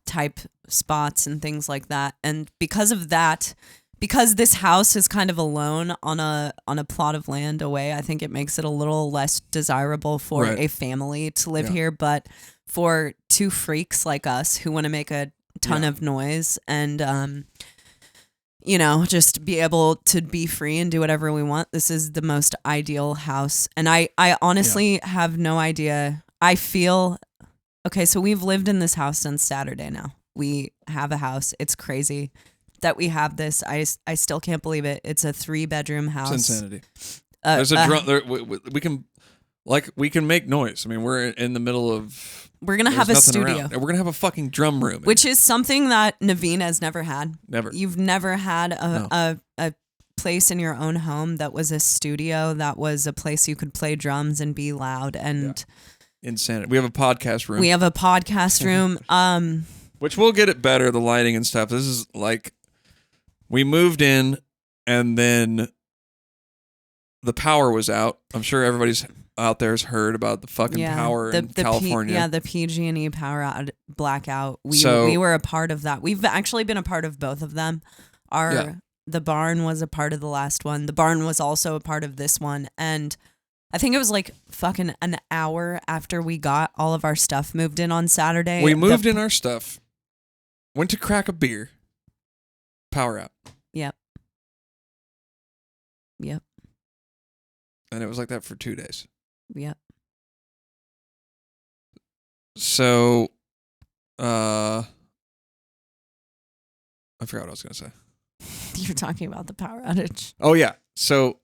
type spots and things like that. And because of that, because this house is kind of alone on a plot of land away, I think it makes it a little less desirable for a family to live here. But for two freaks like us who want to make a ton of noise and just be able to be free and do whatever we want, this is the most ideal house. And I honestly have no idea. I feel, okay, so we've lived in this house since Saturday now. We have a house. It's crazy that we have this. I still can't believe it. It's a 3-bedroom house. It's insanity. There's a drum. We can make noise. I mean, we're in the middle of. We're gonna have a studio. Around. We're gonna have a fucking drum room, which is something that Navene has never had. Never. You've never had a place in your own home that was a studio, that was a place you could play drums and be loud and insanity. We have a podcast room. We have a podcast room. Which we'll get it better, the lighting and stuff. This is like, we moved in and then the power was out. I'm sure everybody's out there has heard about the fucking power in California. The PG&E power blackout. We were a part of that. We've actually been a part of both of them. The barn was a part of the last one. The barn was also a part of this one. And I think it was like fucking an hour after we got all of our stuff moved in on Saturday. We moved in our stuff, went to crack a beer, power out. Yep. And it was like that for 2 days. Yep. So, I forgot what I was going to say. You're talking about the power outage. Oh, yeah. So,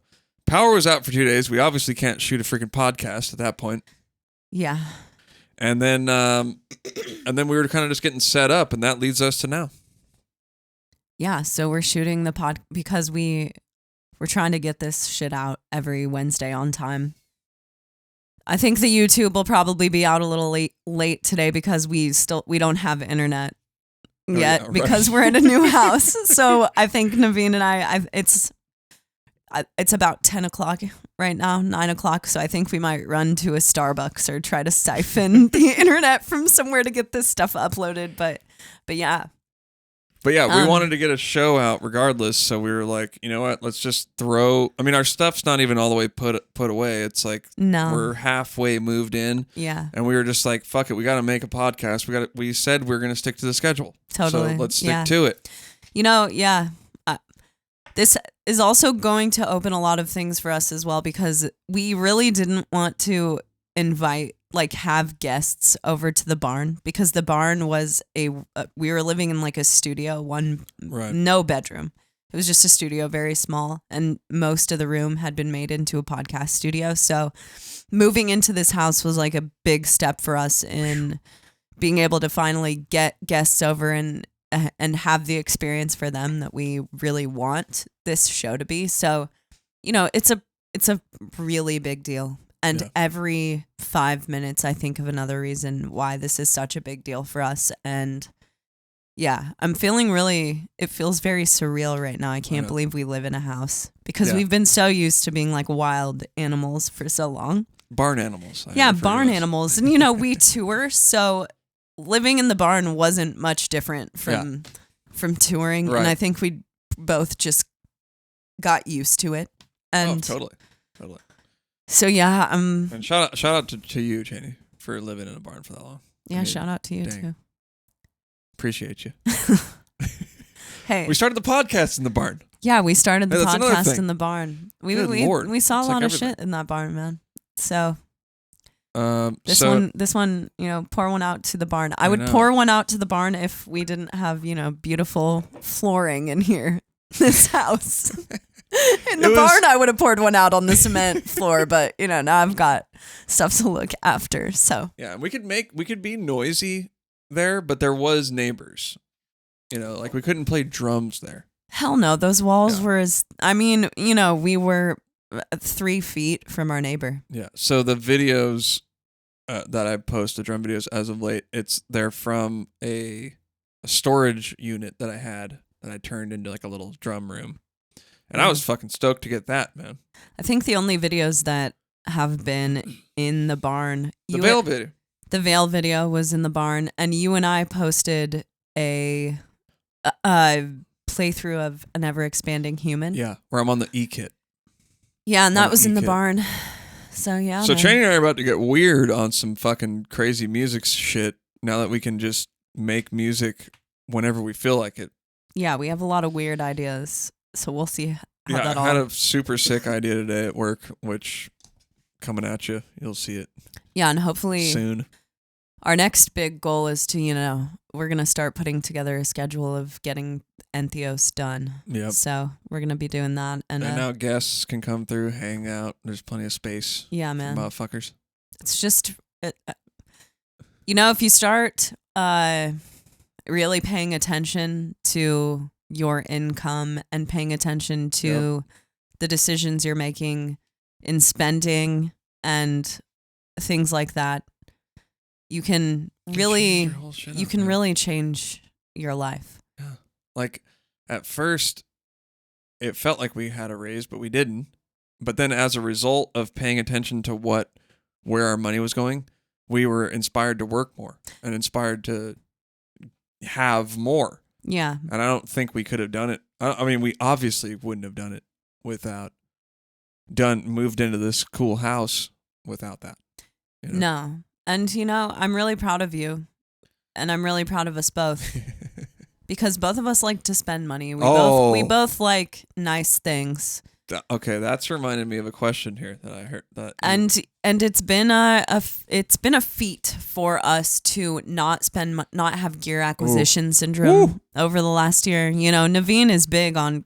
power was out for 2 days. We obviously can't shoot a freaking podcast at that point. Yeah. And then we were kind of just getting set up, and that leads us to now. Yeah. So we're shooting the pod because we're trying to get this shit out every Wednesday on time. I think the YouTube will probably be out a little late today because we don't have internet yet because we're in a new house. So I think Navene and it's about 10 o'clock right now, 9 o'clock. So I think we might run to a Starbucks or try to siphon the internet from somewhere to get this stuff uploaded. But yeah. But yeah, we wanted to get a show out regardless. So we were like, you know what? Let's just our stuff's not even all the way put away. It's like we're halfway moved in. Yeah. And we were just like, fuck it. We got to make a podcast. We said we are going to stick to the schedule. Totally. So let's stick to it. This is also going to open a lot of things for us as well, because we really didn't want to have guests over to the barn, because the barn was we were living in like a studio, no bedroom. It was just a studio, very small, and most of the room had been made into a podcast studio. So moving into this house was like a big step for us in being able to finally get guests over and have the experience for them that we really want this show to be. So, it's a really big deal. And every 5 minutes, I think of another reason why this is such a big deal for us. And Yeah, I'm feeling it feels very surreal right now. I can't believe we live in a house because we've been so used to being like wild animals for so long. Barn animals. Barn animals. And, we tour, so living in the barn wasn't much different from touring. Right. And I think we both just got used to it. And totally. So, yeah. And shout out to you, Chaney, for living in a barn for that long. Yeah, shout out to you, too. Appreciate you. Hey. We started the podcast in the barn. Yeah, we started the podcast in the barn. We saw a lot of shit in that barn, man. So this one, pour one out to the barn. I would pour one out to the barn if we didn't have, beautiful flooring in here. This house. In the barn, I would have poured one out on the cement floor, but now I've got stuff to look after. So yeah, we could be noisy there, but there was neighbors. Like we couldn't play drums there. Hell no, those walls were we were 3 feet from our neighbor. Yeah. So the videos that I post, the drum videos as of late, they're from a storage unit that I had that I turned into like a little drum room. And I was fucking stoked to get that, man. I think the only videos that have been in the barn. The Veil video. The Veil video was in the barn, and you and I posted a playthrough of An Ever Expanding Human. Yeah, where I'm on the E-kit. Yeah, and that was in the barn. So, yeah. So, Chaney and I are about to get weird on some fucking crazy music shit now that we can just make music whenever we feel like it. Yeah, we have a lot of weird ideas, so we'll see how that all... I had a super sick idea today at work, which, coming at you, you'll see it. Yeah, and hopefully... soon. Our next big goal is to, we're going to start putting together a schedule of getting Entheos done. Yep. So we're going to be doing that. And now guests can come through, hang out. There's plenty of space. Yeah, man. Motherfuckers. It's just, if you start really paying attention to your income and paying attention to the decisions you're making in spending and things like that, you can really change your life. Yeah. Like at first it felt like we had a raise, but we didn't. But then as a result of paying attention to where our money was going, we were inspired to work more and inspired to have more. Yeah. And I don't think we could have done it. I mean, we obviously wouldn't have done it without moved into this cool house without that. No. And, I'm really proud of you. And I'm really proud of us both. Because both of us like to spend money. We both like nice things. Okay, that's reminded me of a question here that I heard. And it's been a feat for us to not have gear acquisition syndrome over the last year. Navene is big on...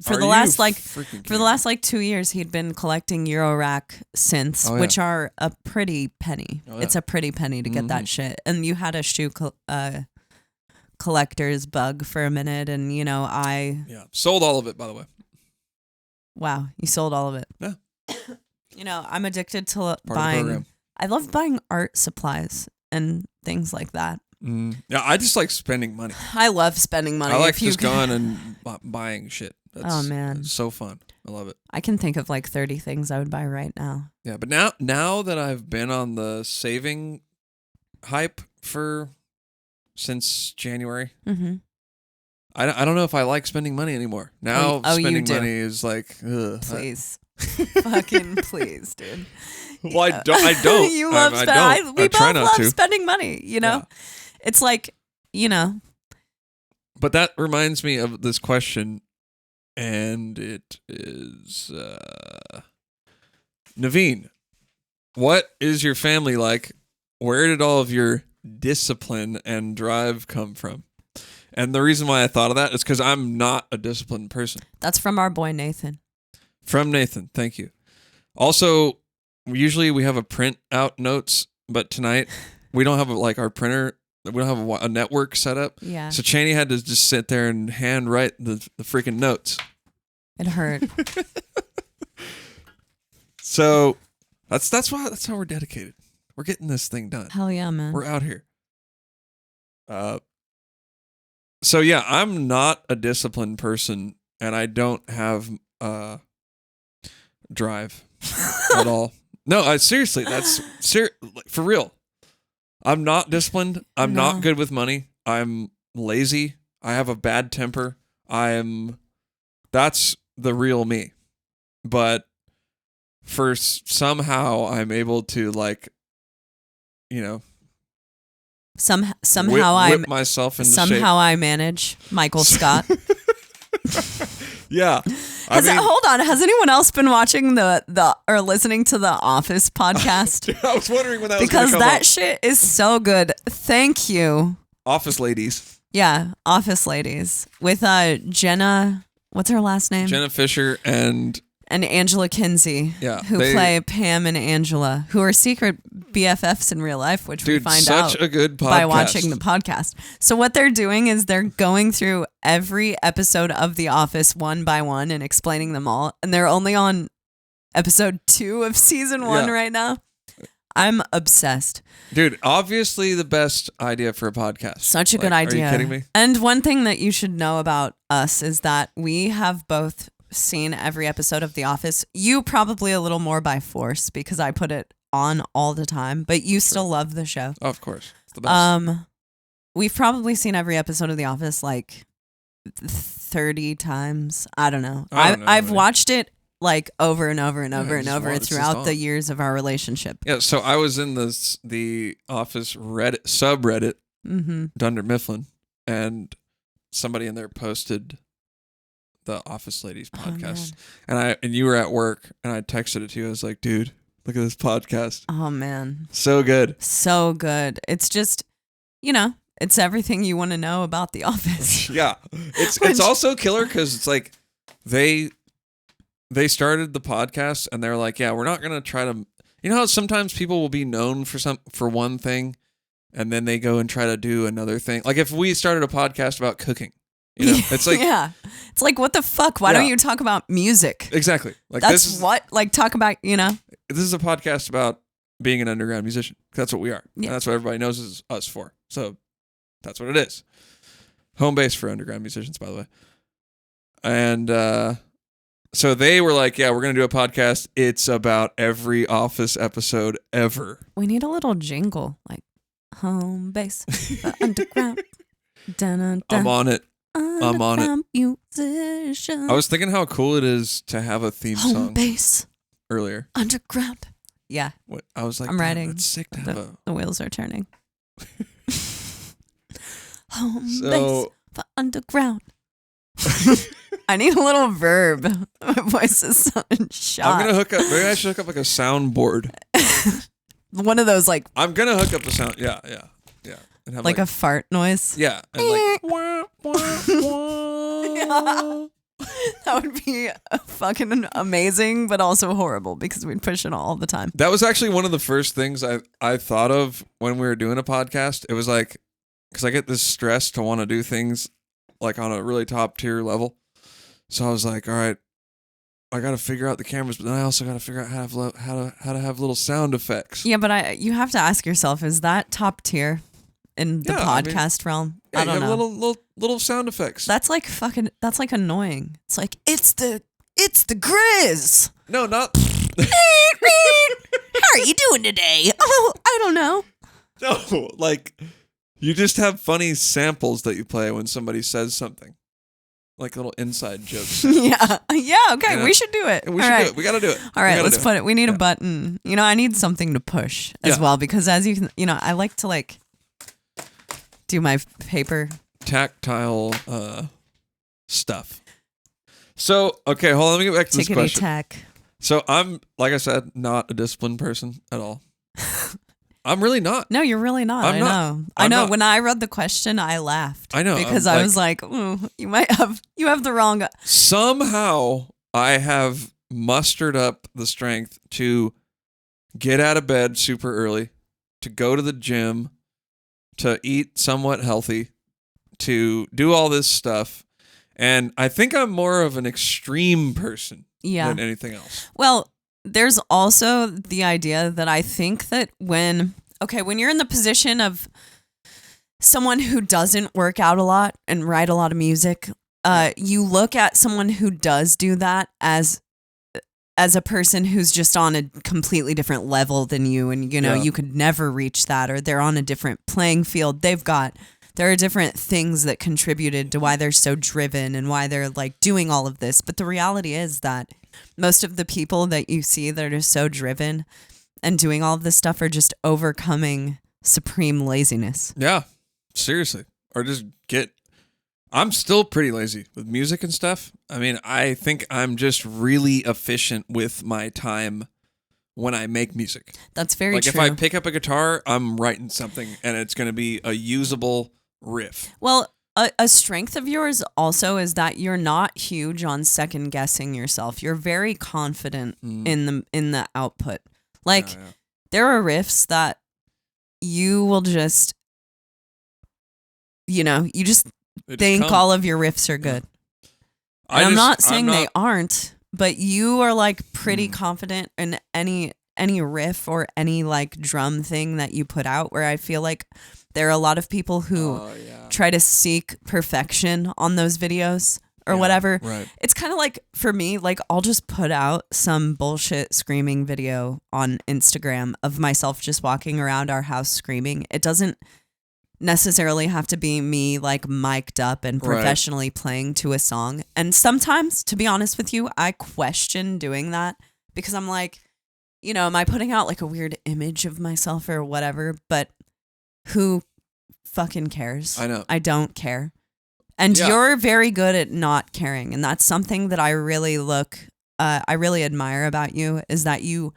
For the last 2 years, he'd been collecting Eurorack synths, which are a pretty penny. Oh, yeah. It's a pretty penny to get that shit. And you had a shoe collector's bug for a minute, and I sold all of it, by the way. Wow, you sold all of it. Yeah. I'm addicted to buying. I love buying art supplies and things like that. Yeah, I just like spending money. I love spending money. I like just going and buying shit. That's so fun. I love it. I can think of like 30 things I would buy right now. Yeah, but now that I've been on the saving hype since January, I don't know if I like spending money anymore. Now spending money is like, ugh. Please. Fucking please, dude. Well, I don't. You love spending. We both love spending money, Yeah. It's like, But that reminds me of this question, and it is Navene. What is your family like? Where did all of your discipline and drive come from? And the reason why I thought of that is because I'm not a disciplined person. That's from our boy Nathan. From Nathan, thank you. Also, usually we have a print out notes, but tonight we don't have our printer. We don't have a network set up. Yeah. So Chaney had to just sit there and hand write the freaking notes. It hurt. So that's how we're dedicated. We're getting this thing done. Hell yeah, man. We're out here. So yeah, I'm not a disciplined person, and I don't have drive at all. No, seriously, that's for real. I'm not disciplined. I'm not good with money. I'm lazy. I have a bad temper. That's the real me. But somehow I'm able to somehow whip myself into shape. I manage Michael Scott. Yeah. Hold on. Has anyone else been watching or listening to the Office podcast? I was wondering when that was because gonna come that up. shit is so good. Thank you. Office ladies. Yeah, Office ladies with Jenna. What's her last name? Jenna Fisher and Angela Kinsey. Yeah, who play Pam and Angela, who are secret BFFs in real life, which we find out such a good podcast. by watching the podcast. So what they're doing is they're going through every episode of The Office one by one and explaining them all. And they're only on episode 2 of season 1 right now. I'm obsessed. Dude, obviously the best idea for a podcast. Such a good idea. Are you kidding me? And one thing that you should know about us is that we have both seen every episode of The Office. You probably a little more by force because I put it on all the time, but you still love the show. Oh, of course. It's the best. We've probably seen every episode of The Office like 30 times. I don't know. I've watched it like over and over and over and over throughout the years of our relationship. Yeah, so I was in the Office Reddit subreddit, Dunder Mifflin, and somebody in there posted the Office Ladies podcast, and you were at work, and I texted it to you. I was like, dude, look at this podcast. Oh man, so good. It's just, it's everything you want to know about The Office. Yeah, it's also killer because it's like they started the podcast and they're like, yeah, we're not gonna try to. You know how sometimes people will be known for one thing, and then they go and try to do another thing. Like if we started a podcast about cooking. It's like it's like what the fuck? Why don't you talk about music? Exactly. Like talk about This is a podcast about being an underground musician. That's what we are. Yeah. And that's what everybody knows us for. So that's what it is. Home base for underground musicians, by the way. And so they were like, yeah, we're gonna do a podcast. It's about every Office episode ever. We need a little jingle like home base for underground. Dun, dun, dun. I'm on it. I'm on it. Musician. I was thinking how cool it is to have a theme song. Home base. Earlier. Underground. Yeah. I was like, I'm writing. It's sick to have the wheels are turning. Home base for underground. I need a little verb. My voice is sounding shot. Maybe I should hook up like a soundboard. One of those like. I'm going to hook up a sound. Yeah. And have like a fart noise? Yeah. And like. Yeah. That would be fucking amazing, but also horrible because we'd push it all the time. That was actually one of the first things I thought of when we were doing a podcast. It was like, because I get this stress to want to do things like on a really top tier level. So I was like, all right, I got to figure out the cameras, but then I also got to figure out how to have little sound effects. Yeah, but you have to ask yourself, is that top tier in the podcast realm? Yeah, I don't know. Little sound effects. That's like annoying. It's like it's the Grizz. No, not. How are you doing today? Oh, I don't know. No, like you just have funny samples that you play when somebody says something. Like little inside jokes. Yeah. Okay. We should do it. We should do it. We got to do it. All right. Let's put it. We need a button. I need something to push as well because as you can, I like to do my paper tactile stuff. So okay, hold on. Let me get back to this question. Tack. So I'm, like I said, not a disciplined person at all. I'm really not. No, you're really not. I know. I know. When I read the question, I laughed. I know. Because I was like, you have the wrong. Somehow I have mustered up the strength to get out of bed super early, to go to the gym, to eat somewhat healthy, to do all this stuff. And I think I'm more of an extreme person than anything else. Well, there's also the idea that I think that when you're in the position of someone who doesn't work out a lot and write a lot of music, you look at someone who does do that as a person who's just on a completely different level than you, and you could never reach that, or they're on a different playing field. There are different things that contributed to why they're so driven and why they're like doing all of this. But the reality is that most of the people that you see that are so driven and doing all of this stuff are just overcoming supreme laziness. Yeah, seriously. Or just I'm still pretty lazy with music and stuff. I mean, I think I'm just really efficient with my time when I make music. That's very true. If I pick up a guitar, I'm writing something and it's going to be a usable riff. Well, a strength of yours also is that you're not huge on second guessing yourself. You're very confident in the output. There are riffs that you will just, you just think all of your riffs are good. And I'm not saying they aren't, but you are like pretty confident in any riff or any like drum thing that you put out, where I feel like there are a lot of people who try to seek perfection on those videos or whatever. Right. It's kind of like, for me, like I'll just put out some bullshit screaming video on Instagram of myself just walking around our house screaming. It doesn't necessarily have to be me like mic'd up and professionally playing to a song. And sometimes, to be honest with you, I question doing that because I'm like, am I putting out like a weird image of myself or whatever? But who fucking cares? I know. I don't care. And you're very good at not caring. And that's something that I really admire about you, is that you,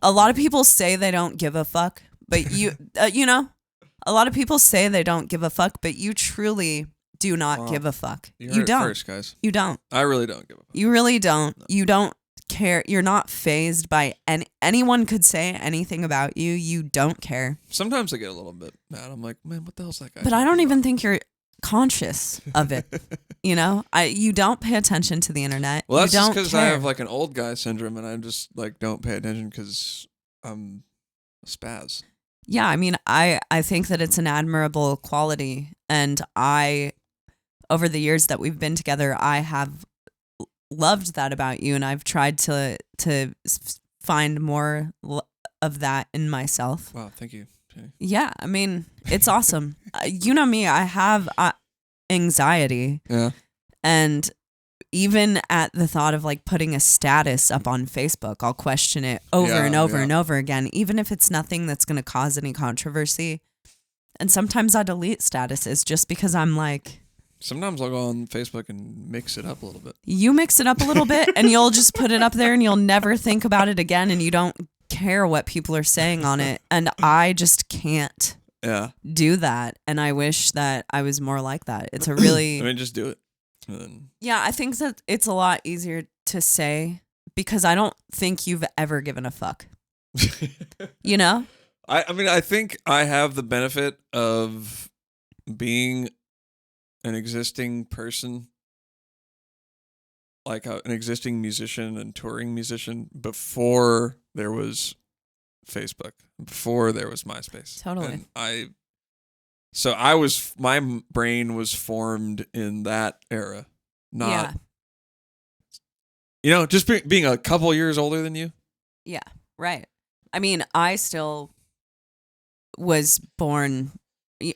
a lot of people say they don't give a fuck, but you, a lot of people say they don't give a fuck, but you truly do not give a fuck. You don't. First, guys. You don't. I really don't give a fuck. You really don't. No. You don't care. You're not fazed by anyone could say anything about you. You don't care. Sometimes I get a little bit mad. I'm like, man, what the hell's that guy? But I don't even think you're conscious of it. You don't pay attention to the internet. Well, that's just because I have like an old guy syndrome, and I just like don't pay attention because I'm a spaz. Yeah, I mean, I think that it's an admirable quality, and over the years that we've been together, I have loved that about you, and I've tried to find more of that in myself. Wow, thank you, Chaney. Yeah, I mean, it's awesome. You know me, I have anxiety. Yeah. And even at the thought of like putting a status up on Facebook, I'll question it over and over and over again, even if it's nothing that's going to cause any controversy. And sometimes I delete statuses just because I'm like... Sometimes I'll go on Facebook and mix it up a little bit. You mix it up a little bit and you'll just put it up there and you'll never think about it again, and you don't care what people are saying on it. And I just can't do that. And I wish that I was more like that. It's a really... I mean, just do it. Yeah, I think that it's a lot easier to say because I don't think you've ever given a fuck. I mean, I think I have the benefit of being an existing person, like an existing musician and touring musician, before there was Facebook, before there was MySpace. Totally. And my brain was formed in that era, not, just being a couple years older than you. Yeah, right. I mean, I still was born.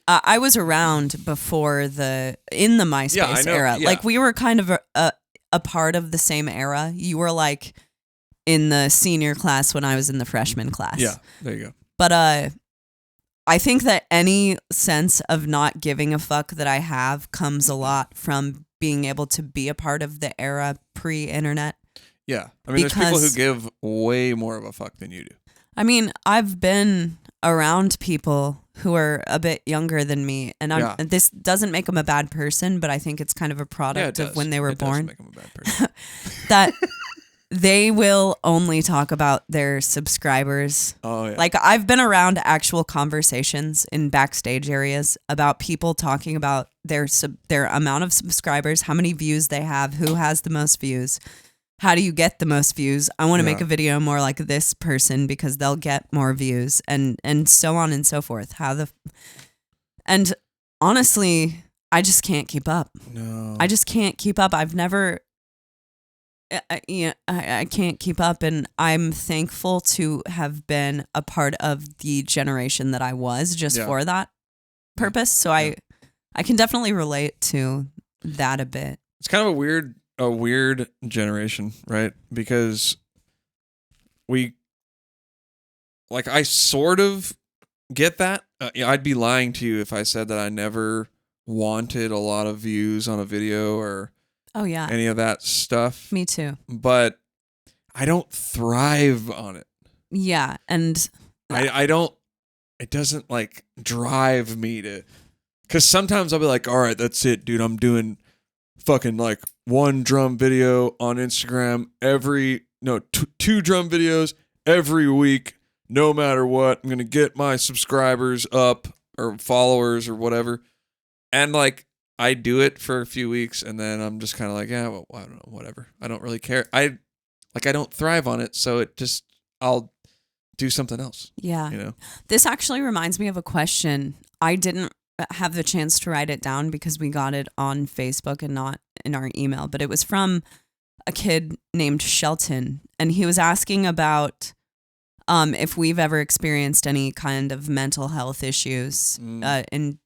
I was around before in the MySpace era. Yeah. Like we were kind of a part of the same era. You were like in the senior class when I was in the freshman class. Yeah, there you go. But I think that any sense of not giving a fuck that I have comes a lot from being able to be a part of the era pre-internet. Yeah. I mean, there's people who give way more of a fuck than you do. I mean, I've been around people who are a bit younger than me, and this doesn't make them a bad person, but I think it's kind of a product of when they were born. Does make them a bad person. That they will only talk about their subscribers. Oh, yeah. Like, I've been around actual conversations in backstage areas about people talking about their amount of subscribers, how many views they have, who has the most views. How do you get the most views? I want to make a video more like this person because they'll get more views, and so on and so forth. And honestly, I just can't keep up. No. I just can't keep up. I've never, I can't keep up. And I'm thankful to have been a part of the generation that I was just for that purpose. So I can definitely relate to that a bit. It's kind of a weird generation, right? Because I sort of get that. I'd be lying to you if I said that I never wanted a lot of views on a video or any of that stuff. Me too. But I don't thrive on it. Yeah, and I don't. It doesn't like drive me to. Because sometimes I'll be like, all right, that's it, dude. I'm doing fucking like one drum video on Instagram two drum videos every week, no matter what. I'm going to get my subscribers up or followers or whatever. And like, I do it for a few weeks and then I'm just kind of like, yeah, well, I don't know, whatever. I don't really care. I don't thrive on it. So I'll do something else. Yeah. You know, this actually reminds me of a question. I didn't have the chance to write it down because we got it on Facebook and not in our email, but it was from a kid named Shelton, and he was asking about if we've ever experienced any kind of mental health issues in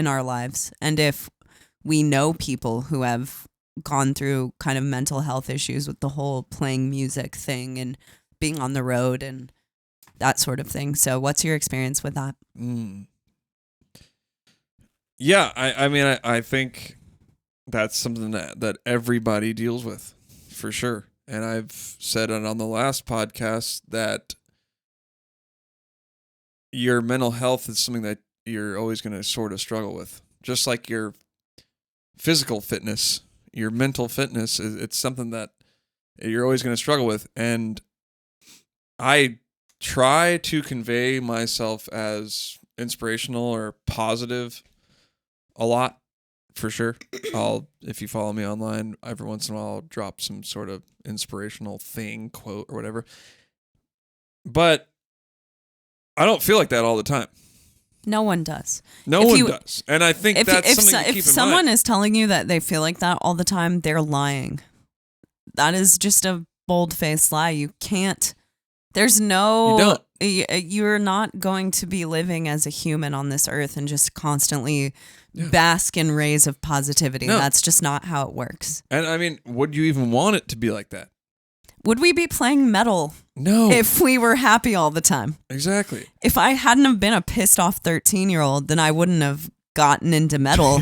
our lives, and if we know people who have gone through kind of mental health issues with the whole playing music thing and being on the road and that sort of thing. So what's your experience with that? Yeah, I think that's something that everybody deals with, for sure. And I've said it on the last podcast that your mental health is something that you're always going to sort of struggle with. Just like your physical fitness, your mental fitness, it's something that you're always going to struggle with. And I try to convey myself as inspirational or positive a lot, for sure. If you follow me online, every once in a while I'll drop some sort of inspirational thing, quote, or whatever. But I don't feel like that all the time. No one does. No one does. And I think that's something to keep in mind. If someone is telling you that they feel like that all the time, they're lying. That is just a bold-faced lie. You can't. There's no. You don't. You're not going to be living as a human on this earth and just constantly bask in rays of positivity. No. That's just not how it works. And I mean, would you even want it to be like that? Would we be playing metal? No. If we were happy all the time. Exactly. If I hadn't have been a pissed off 13-year-old, then I wouldn't have gotten into metal.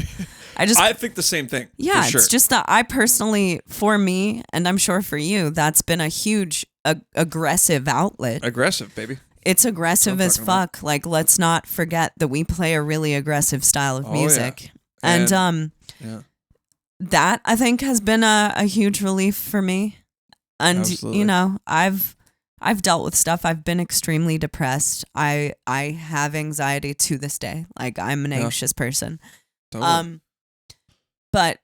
I think the same thing. Yeah, for sure. It's just that I personally, for me, and I'm sure for you, that's been a huge aggressive outlet. Aggressive, baby. It's aggressive as fuck. Like, let's not forget that we play a really aggressive style of music. Yeah. And that, I think, has been a huge relief for me. And, absolutely. You know, I've dealt with stuff. I've been extremely depressed. I have anxiety to this day. Like, I'm an anxious person. Totally. But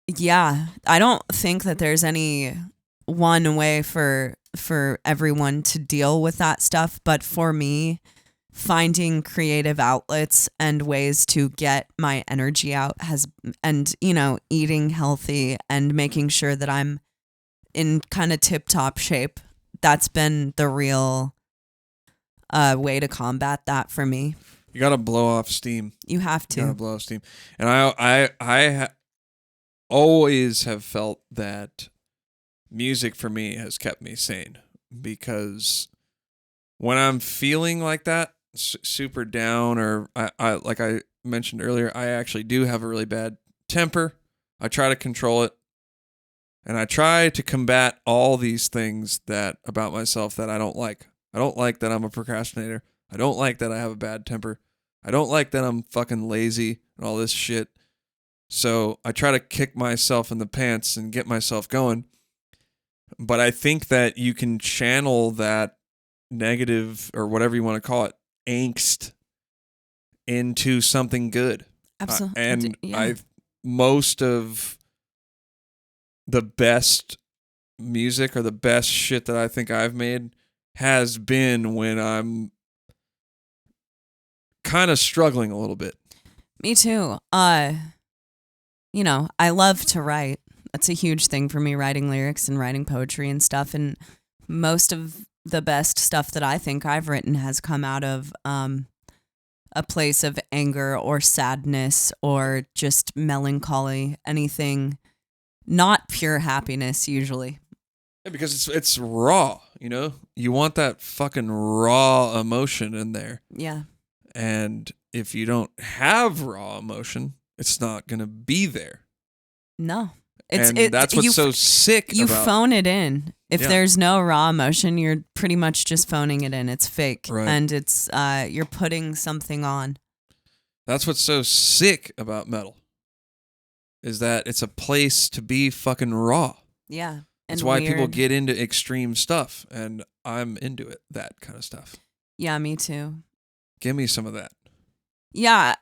yeah, I don't think that there's any one way for everyone to deal with that stuff. But for me, finding creative outlets and ways to get my energy out and, you know, eating healthy and making sure that I'm in kind of tip-top shape, that's been the real way to combat that for me. You gotta blow off steam. You have to. You gotta blow off steam. And I always have felt that music for me has kept me sane, because when I'm feeling like that, super down, or I like I mentioned earlier, I actually do have a really bad temper. I try to control it. And I try to combat all these things about myself that I don't like. I don't like that I'm a procrastinator. I don't like that I have a bad temper. I don't like that I'm fucking lazy and all this shit. So I try to kick myself in the pants and get myself going. But I think that you can channel that negative, or whatever you want to call it, angst, into something good. Absolutely. And most of the best music, or the best shit that I think I've made, has been when I'm kind of struggling a little bit. Me too. You know, I love to write. That's a huge thing for me, writing lyrics and writing poetry and stuff. And most of the best stuff that I think I've written has come out of a place of anger or sadness or just melancholy, anything, not pure happiness usually. Yeah, because it's raw, you know? You want that fucking raw emotion in there. Yeah. And if you don't have raw emotion, it's not going to be there. No. That's what's so sick You about... phone it in. If there's no raw emotion, you're pretty much just phoning it in. It's fake. Right. And it's you're putting something on. That's what's so sick about metal. Is that it's a place to be fucking raw. Yeah. That's why people get into extreme stuff. And I'm into it, that kind of stuff. Yeah, me too. Give me some of that. Yeah.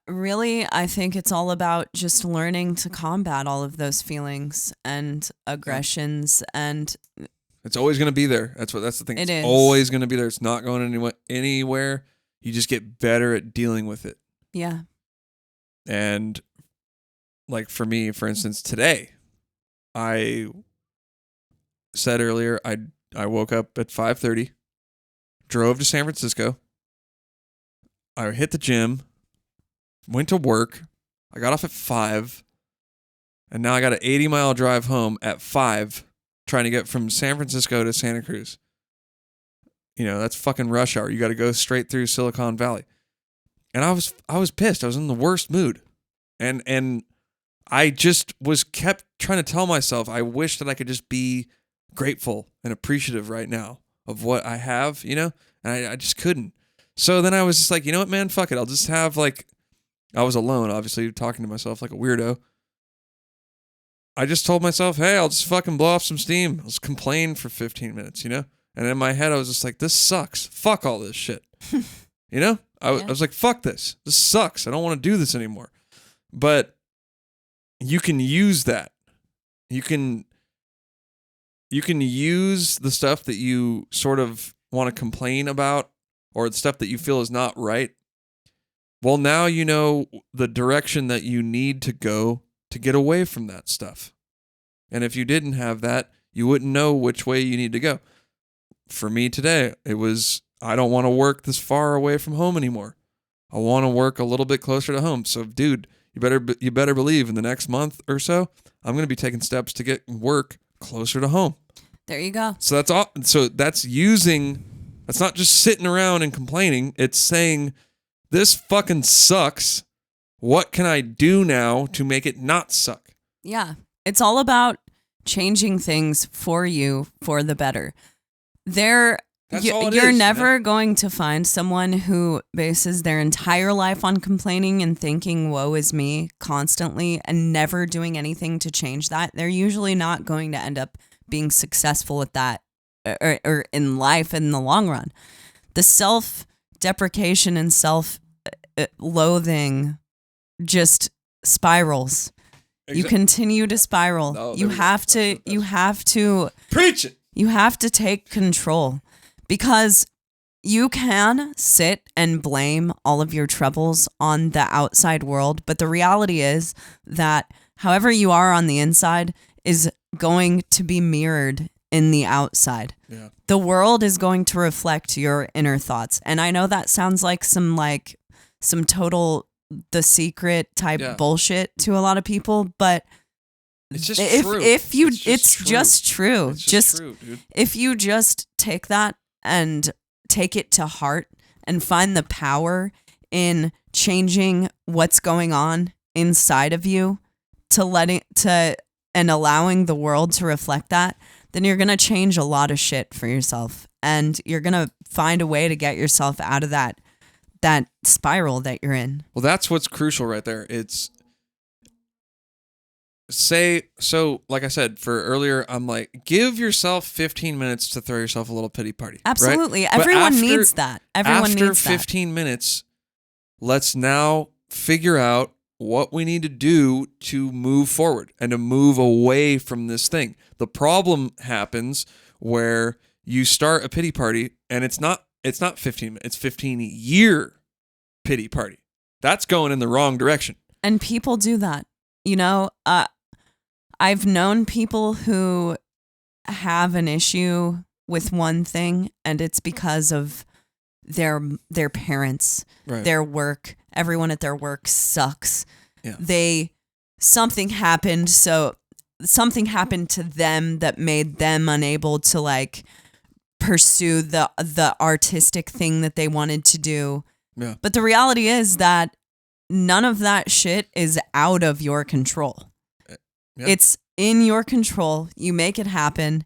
Really, I think it's all about just learning to combat all of those feelings and aggressions, and it's always going to be there. That's the thing. It's always going to be there. It's not going anywhere. You just get better at dealing with it. Yeah. And like for me, for instance, today, I said earlier, I woke up at 5:30, drove to San Francisco. I hit the gym. Went to work. I got off at 5. And now I got an 80-mile drive home at 5, trying to get from San Francisco to Santa Cruz. You know, that's fucking rush hour. You got to go straight through Silicon Valley. And I was pissed. I was in the worst mood. And I just kept trying to tell myself, I wish that I could just be grateful and appreciative right now of what I have, you know? And I just couldn't. So then I was just like, you know what, man? Fuck it. I'll just have I was alone, obviously, talking to myself like a weirdo. I just told myself, hey, I'll just fucking blow off some steam. I'll just complain for 15 minutes, you know? And in my head, I was just like, this sucks. Fuck all this shit. You know? I was like, fuck this. This sucks. I don't want to do this anymore. But you can use that. You can use the stuff that you sort of want to complain about or the stuff that you feel is not right. Well, now you know the direction that you need to go to get away from that stuff. And if you didn't have that, you wouldn't know which way you need to go. For me today, it was, I don't want to work this far away from home anymore. I want to work a little bit closer to home. So, dude, you better believe in the next month or so, I'm going to be taking steps to get work closer to home. There you go. So that's all. So that's not just sitting around and complaining. It's saying, this fucking sucks. What can I do now to make it not suck? Yeah. It's all about changing things for you for the better. You're never going to find someone who bases their entire life on complaining and thinking, woe is me, constantly, and never doing anything to change that. They're usually not going to end up being successful at that or in life in the long run. The self-deprecation and self-loathing just spirals. You continue to spiral. No, you have to preach it. You have to take control, because you can sit and blame all of your troubles on the outside world, but the reality is that however you are on the inside is going to be mirrored in the outside. Yeah. The world is going to reflect your inner thoughts. And I know that sounds like some total The Secret type bullshit to a lot of people, but it's just true. It's just true. It's just true, dude. If you just take that and take it to heart and find the power in changing what's going on inside of you and allowing the world to reflect that, then you're going to change a lot of shit for yourself, and you're going to find a way to get yourself out of that spiral that you're in. Well, that's what's crucial right there. Like I said, for earlier, I'm like, give yourself 15 minutes to throw yourself a little pity party. Absolutely. Right? Everyone needs that. After 15 minutes, let's now figure out what we need to do to move forward and to move away from this thing. The problem happens where you start a pity party and it's not 15 minutes, it's 15-year pity party. That's going in the wrong direction. And people do that. You know, I've known people who have an issue with one thing, and it's because of their parents, Right. their work. Everyone at their work sucks. Yeah. Something happened to them that made them unable to like pursue the artistic thing that they wanted to do. Yeah. But the reality is that none of that shit is out of your control. Yeah. It's in your control. You make it happen.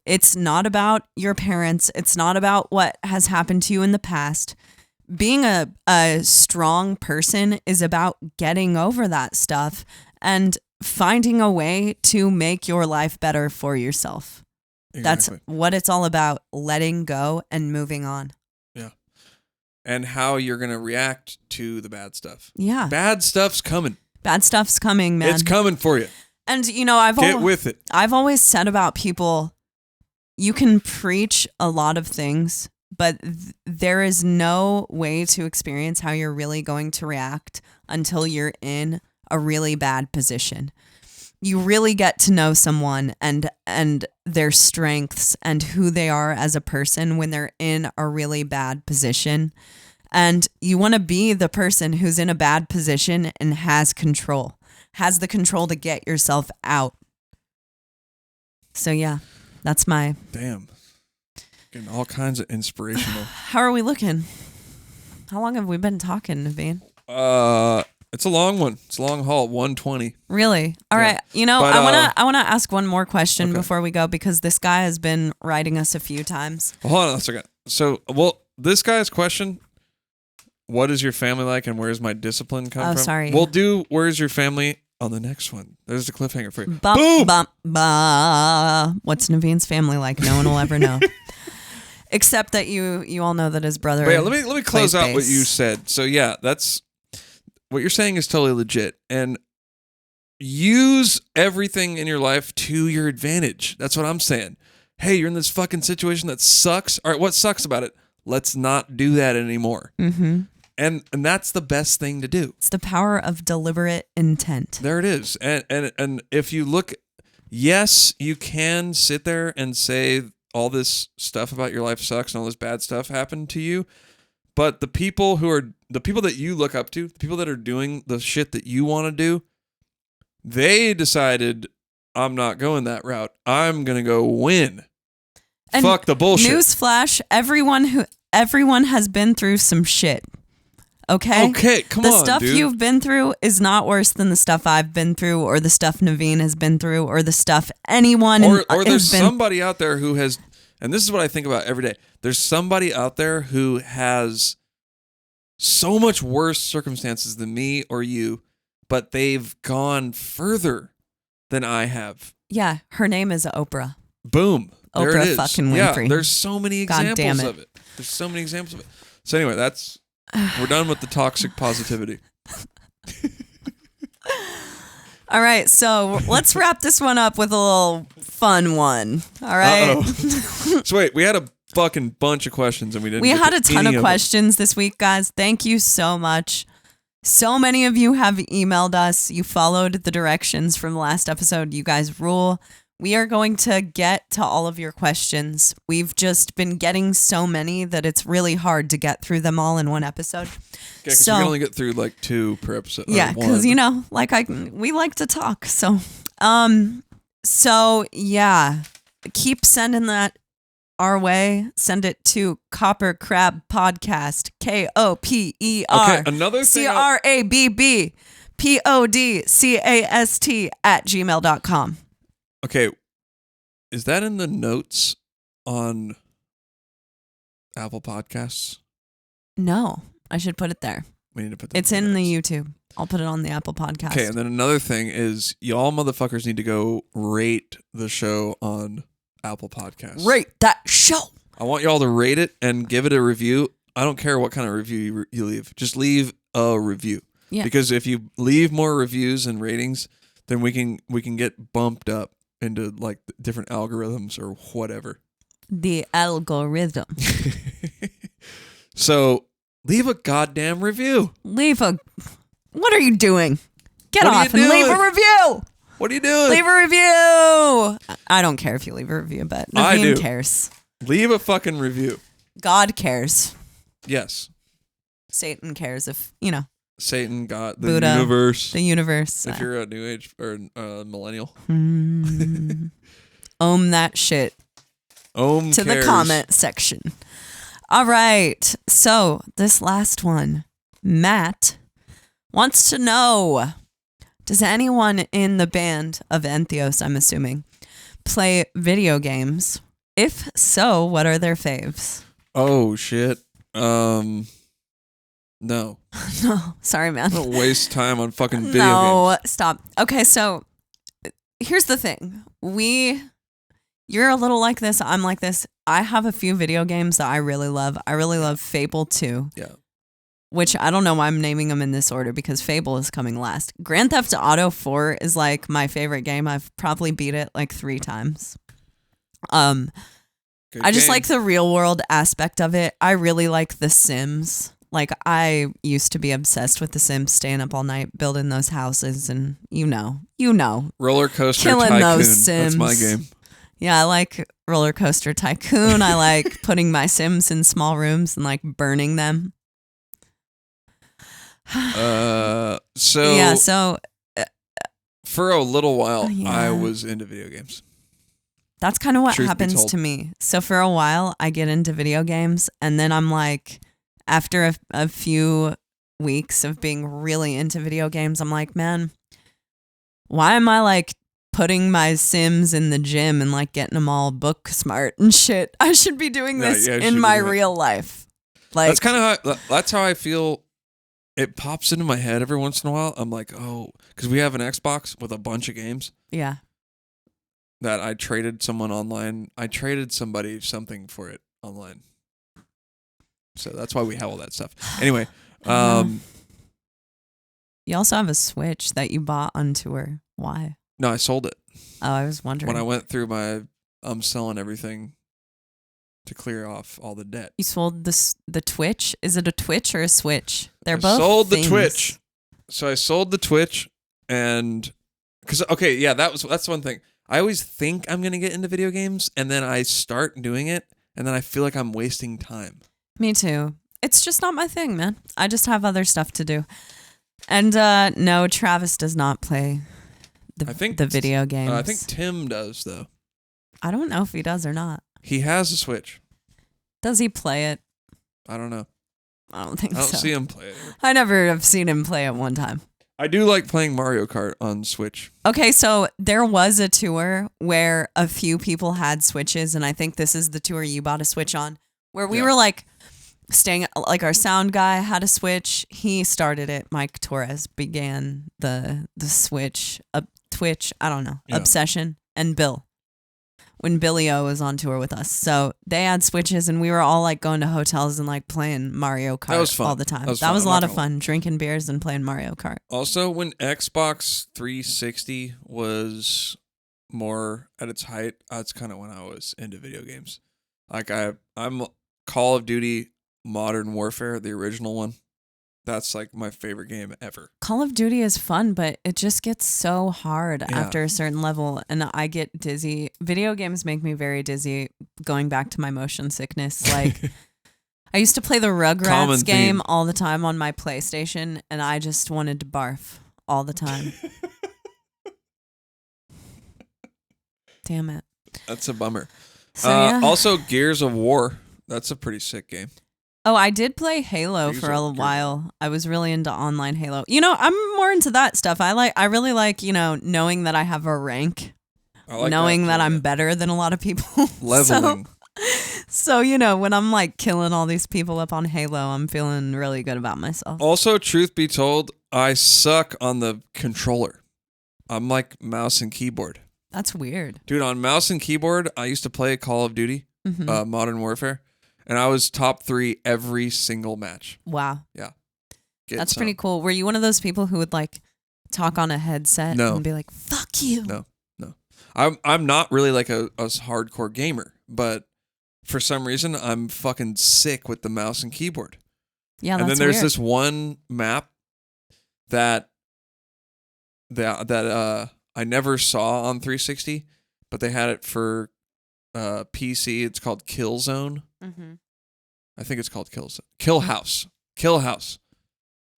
It's not about your parents. It's not about what has happened to you in the past. Being a strong person is about getting over that stuff and finding a way to make your life better for yourself. Exactly. That's what it's all about, letting go and moving on. Yeah. And how you're going to react to the bad stuff. Yeah. Bad stuff's coming. Bad stuff's coming, man. It's coming for you. And, you know, Get with it. I've always said about people, you can preach a lot of things, but there is no way to experience how you're really going to react until you're in a really bad position. You really get to know someone and their strengths and who they are as a person when they're in a really bad position. And you want to be the person who's in a bad position and has the control to get yourself out. So yeah, that's my... Damn. Getting all kinds of inspirational. How are we looking? How long have we been talking, Navene? It's a long one. It's a long haul. 120. Really? All right. You know, But, I wanna ask one more question before we go, because this guy has been writing us a few times. Well, hold on a second. So, this guy's question, what is your family like and where's my discipline come from? Oh, sorry. We'll do where's your family on the next one. There's the cliffhanger for you. Boom! What's Navene's family like? No one will ever know. Except that you all know that his brother. But yeah, let me close plays out bass. what you said. So yeah, that's what you're saying is totally legit. And use everything in your life to your advantage. That's what I'm saying. Hey, you're in this fucking situation that sucks. All right, what sucks about it? Let's not do that anymore. Mm-hmm. And that's the best thing to do. It's the power of deliberate intent. There it is. And if you look, yes, you can sit there and say all this stuff about your life sucks and all this bad stuff happened to you. But the people that you look up to, the people that are doing the shit that you want to do, they decided, I'm not going that route. I'm going to go win. And fuck the bullshit. Newsflash, everyone has been through some shit. Okay? Okay, come on, The stuff dude. you've been through is not worse than the stuff I've been through, or the stuff Navene has been through, or the stuff anyone or has there's been. somebody out there who has, and this is what I think about every day. There's somebody out there who has so much worse circumstances than me or you, but they've gone further than I have. Yeah, her name is Oprah. Boom. There Oprah it is. fucking Winfrey. Yeah, there's so many God examples damn it. of it. There's so many examples of it. So anyway, we're done with the toxic positivity. All right, so let's wrap this one up with a little fun one. All right. So wait, we had a fucking bunch of questions and we didn't. We get had to a ton any of them. questions this week, guys. Thank you so much. So many of you have emailed us. You followed the directions from the last episode. You guys rule. We are going to get to all of your questions. We've just been getting so many that it's really hard to get through them all in one episode. Yeah, because we can only get through like 2 per episode. Yeah, because we like to talk. So yeah, keep sending that our way. Send it to KoperCrabbpodcast, KoperCrabbpodcast @gmail.com. Okay, is that in the notes on Apple Podcasts? No, I should put it there. We need to put that. It's in the YouTube. I'll put it on the Apple Podcast. Okay, and then another thing is y'all motherfuckers need to go rate the show on Apple Podcasts. Rate that show. I want y'all to rate it and give it a review. I don't care what kind of review you leave. Just leave a review. Yeah. Because if you leave more reviews and ratings, then we can get bumped up into like different algorithms or whatever. The algorithm. So Leave a goddamn review. What are you doing? Get What are off you and leave doing? a review. What are you doing? Leave a review. I don't care if you leave a review, but I Navene do. cares. Leave a fucking review. God cares. Yes. Satan cares if, Satan, God, the Buddha, universe. the universe. If you're a new age or millennial. Ohm that shit Ohm to cares. the comment section. All right. So this last one, Matt wants to know, does anyone in the band of Entheos, I'm assuming, play video games? If so, what are their faves? Oh, shit. No. No, sorry, man. Don't waste time on fucking video No, games. stop. Okay, so here's the thing. You're a little like this. I'm like this. I have a few video games that I really love. I really love Fable 2. Yeah. Which I don't know why I'm naming them in this order because Fable is coming last. Grand Theft Auto 4 is like my favorite game. I've probably beat it like 3 times. Good I just game. like the real world aspect of it. I really like The Sims. Like I used to be obsessed with The Sims, staying up all night building those houses, and you know, Roller Coaster killing Tycoon. those Sims. That's my game. Yeah, I like Roller Coaster Tycoon. I like putting my Sims in small rooms and like burning them. So yeah, so for a little while, Yeah. I was into video games. that's kind of what Truth be happens told. to me. So for a while, I get into video games, and then I'm like, after a few weeks of being really into video games, I'm like, man, why am I like putting my Sims in the gym and like getting them all book smart and shit? I should be doing Yeah, this yeah, you should in be my doing it. real life. Like, That's kind of that's how I feel. It pops into my head every once in a while. I'm like, oh, because we have an Xbox with a bunch of games yeah. that I traded someone online. I traded somebody something for it online. So that's why we have all that stuff. Anyway, You also have a Switch that you bought on tour. Why? no, I sold it. Oh, I was wondering. When I went through I'm selling everything to clear off all the debt. You sold the Twitch? Is it a Twitch or a Switch? They're I both sold things. the Twitch. So I sold the Twitch, and that's one thing. I always think I'm gonna get into video games, and then I start doing it, and then I feel like I'm wasting time. Me too. It's just not my thing, man. I just have other stuff to do. And no, Travis does not play the video games. I think Tim does though. I don't know if he does or not. He has a Switch. Does he play it? I don't know. I don't think I don't so. see him play it. I never have seen him play it one time. I do like playing Mario Kart on Switch. Okay, so there was a tour where a few people had Switches, and I think this is the tour you bought a Switch on, where we were like staying, like our sound guy had a Switch. He started it. Mike Torres began the Switch, Twitch, I don't know, obsession, and Bill. When Billy O was on tour with us. So they had Switches, and we were all like going to hotels and like playing Mario Kart That was fun. all the time. That was That fun. was a I'm lot not of gonna fun, drinking beers and playing Mario Kart. Also, when Xbox 360 was more at its height, that's kind of when I was into video games. Like I'm Call of Duty Modern Warfare, the original one. That's like my favorite game ever. Call of Duty is fun, but it just gets so hard Yeah. after a certain level, and I get dizzy. Video games make me very dizzy, going back to my motion sickness. Like, I used to play the Common Rugrats game theme. all the time on my PlayStation, and I just wanted to barf all the time. Damn it. That's a bummer. So, yeah. Also, Gears of War. That's a pretty sick game. Oh, I did play Halo Gears for a of- while. I was really into online Halo. You know, I'm more into that stuff. I really like, knowing that I have a rank, I like knowing that too, I'm yeah. better than a lot of people. Leveling. So, when I'm like killing all these people up on Halo, I'm feeling really good about myself. Also, truth be told, I suck on the controller. I'm like mouse and keyboard. That's weird. Dude, on mouse and keyboard, I used to play Call of Duty, Mhm. Modern Warfare, and I was top 3 every single match. Wow. Get That's some. pretty cool. Were you one of those people who would like talk on a headset No. and be like, fuck you? No. I'm not really like a hardcore gamer, but for some reason, I'm fucking sick with the mouse and keyboard. Yeah, and that's then there's weird. this one map that I never saw on 360, but they had it for PC. It's called Kill Zone. Mm-hmm. I think it's called Kill House. Kill House.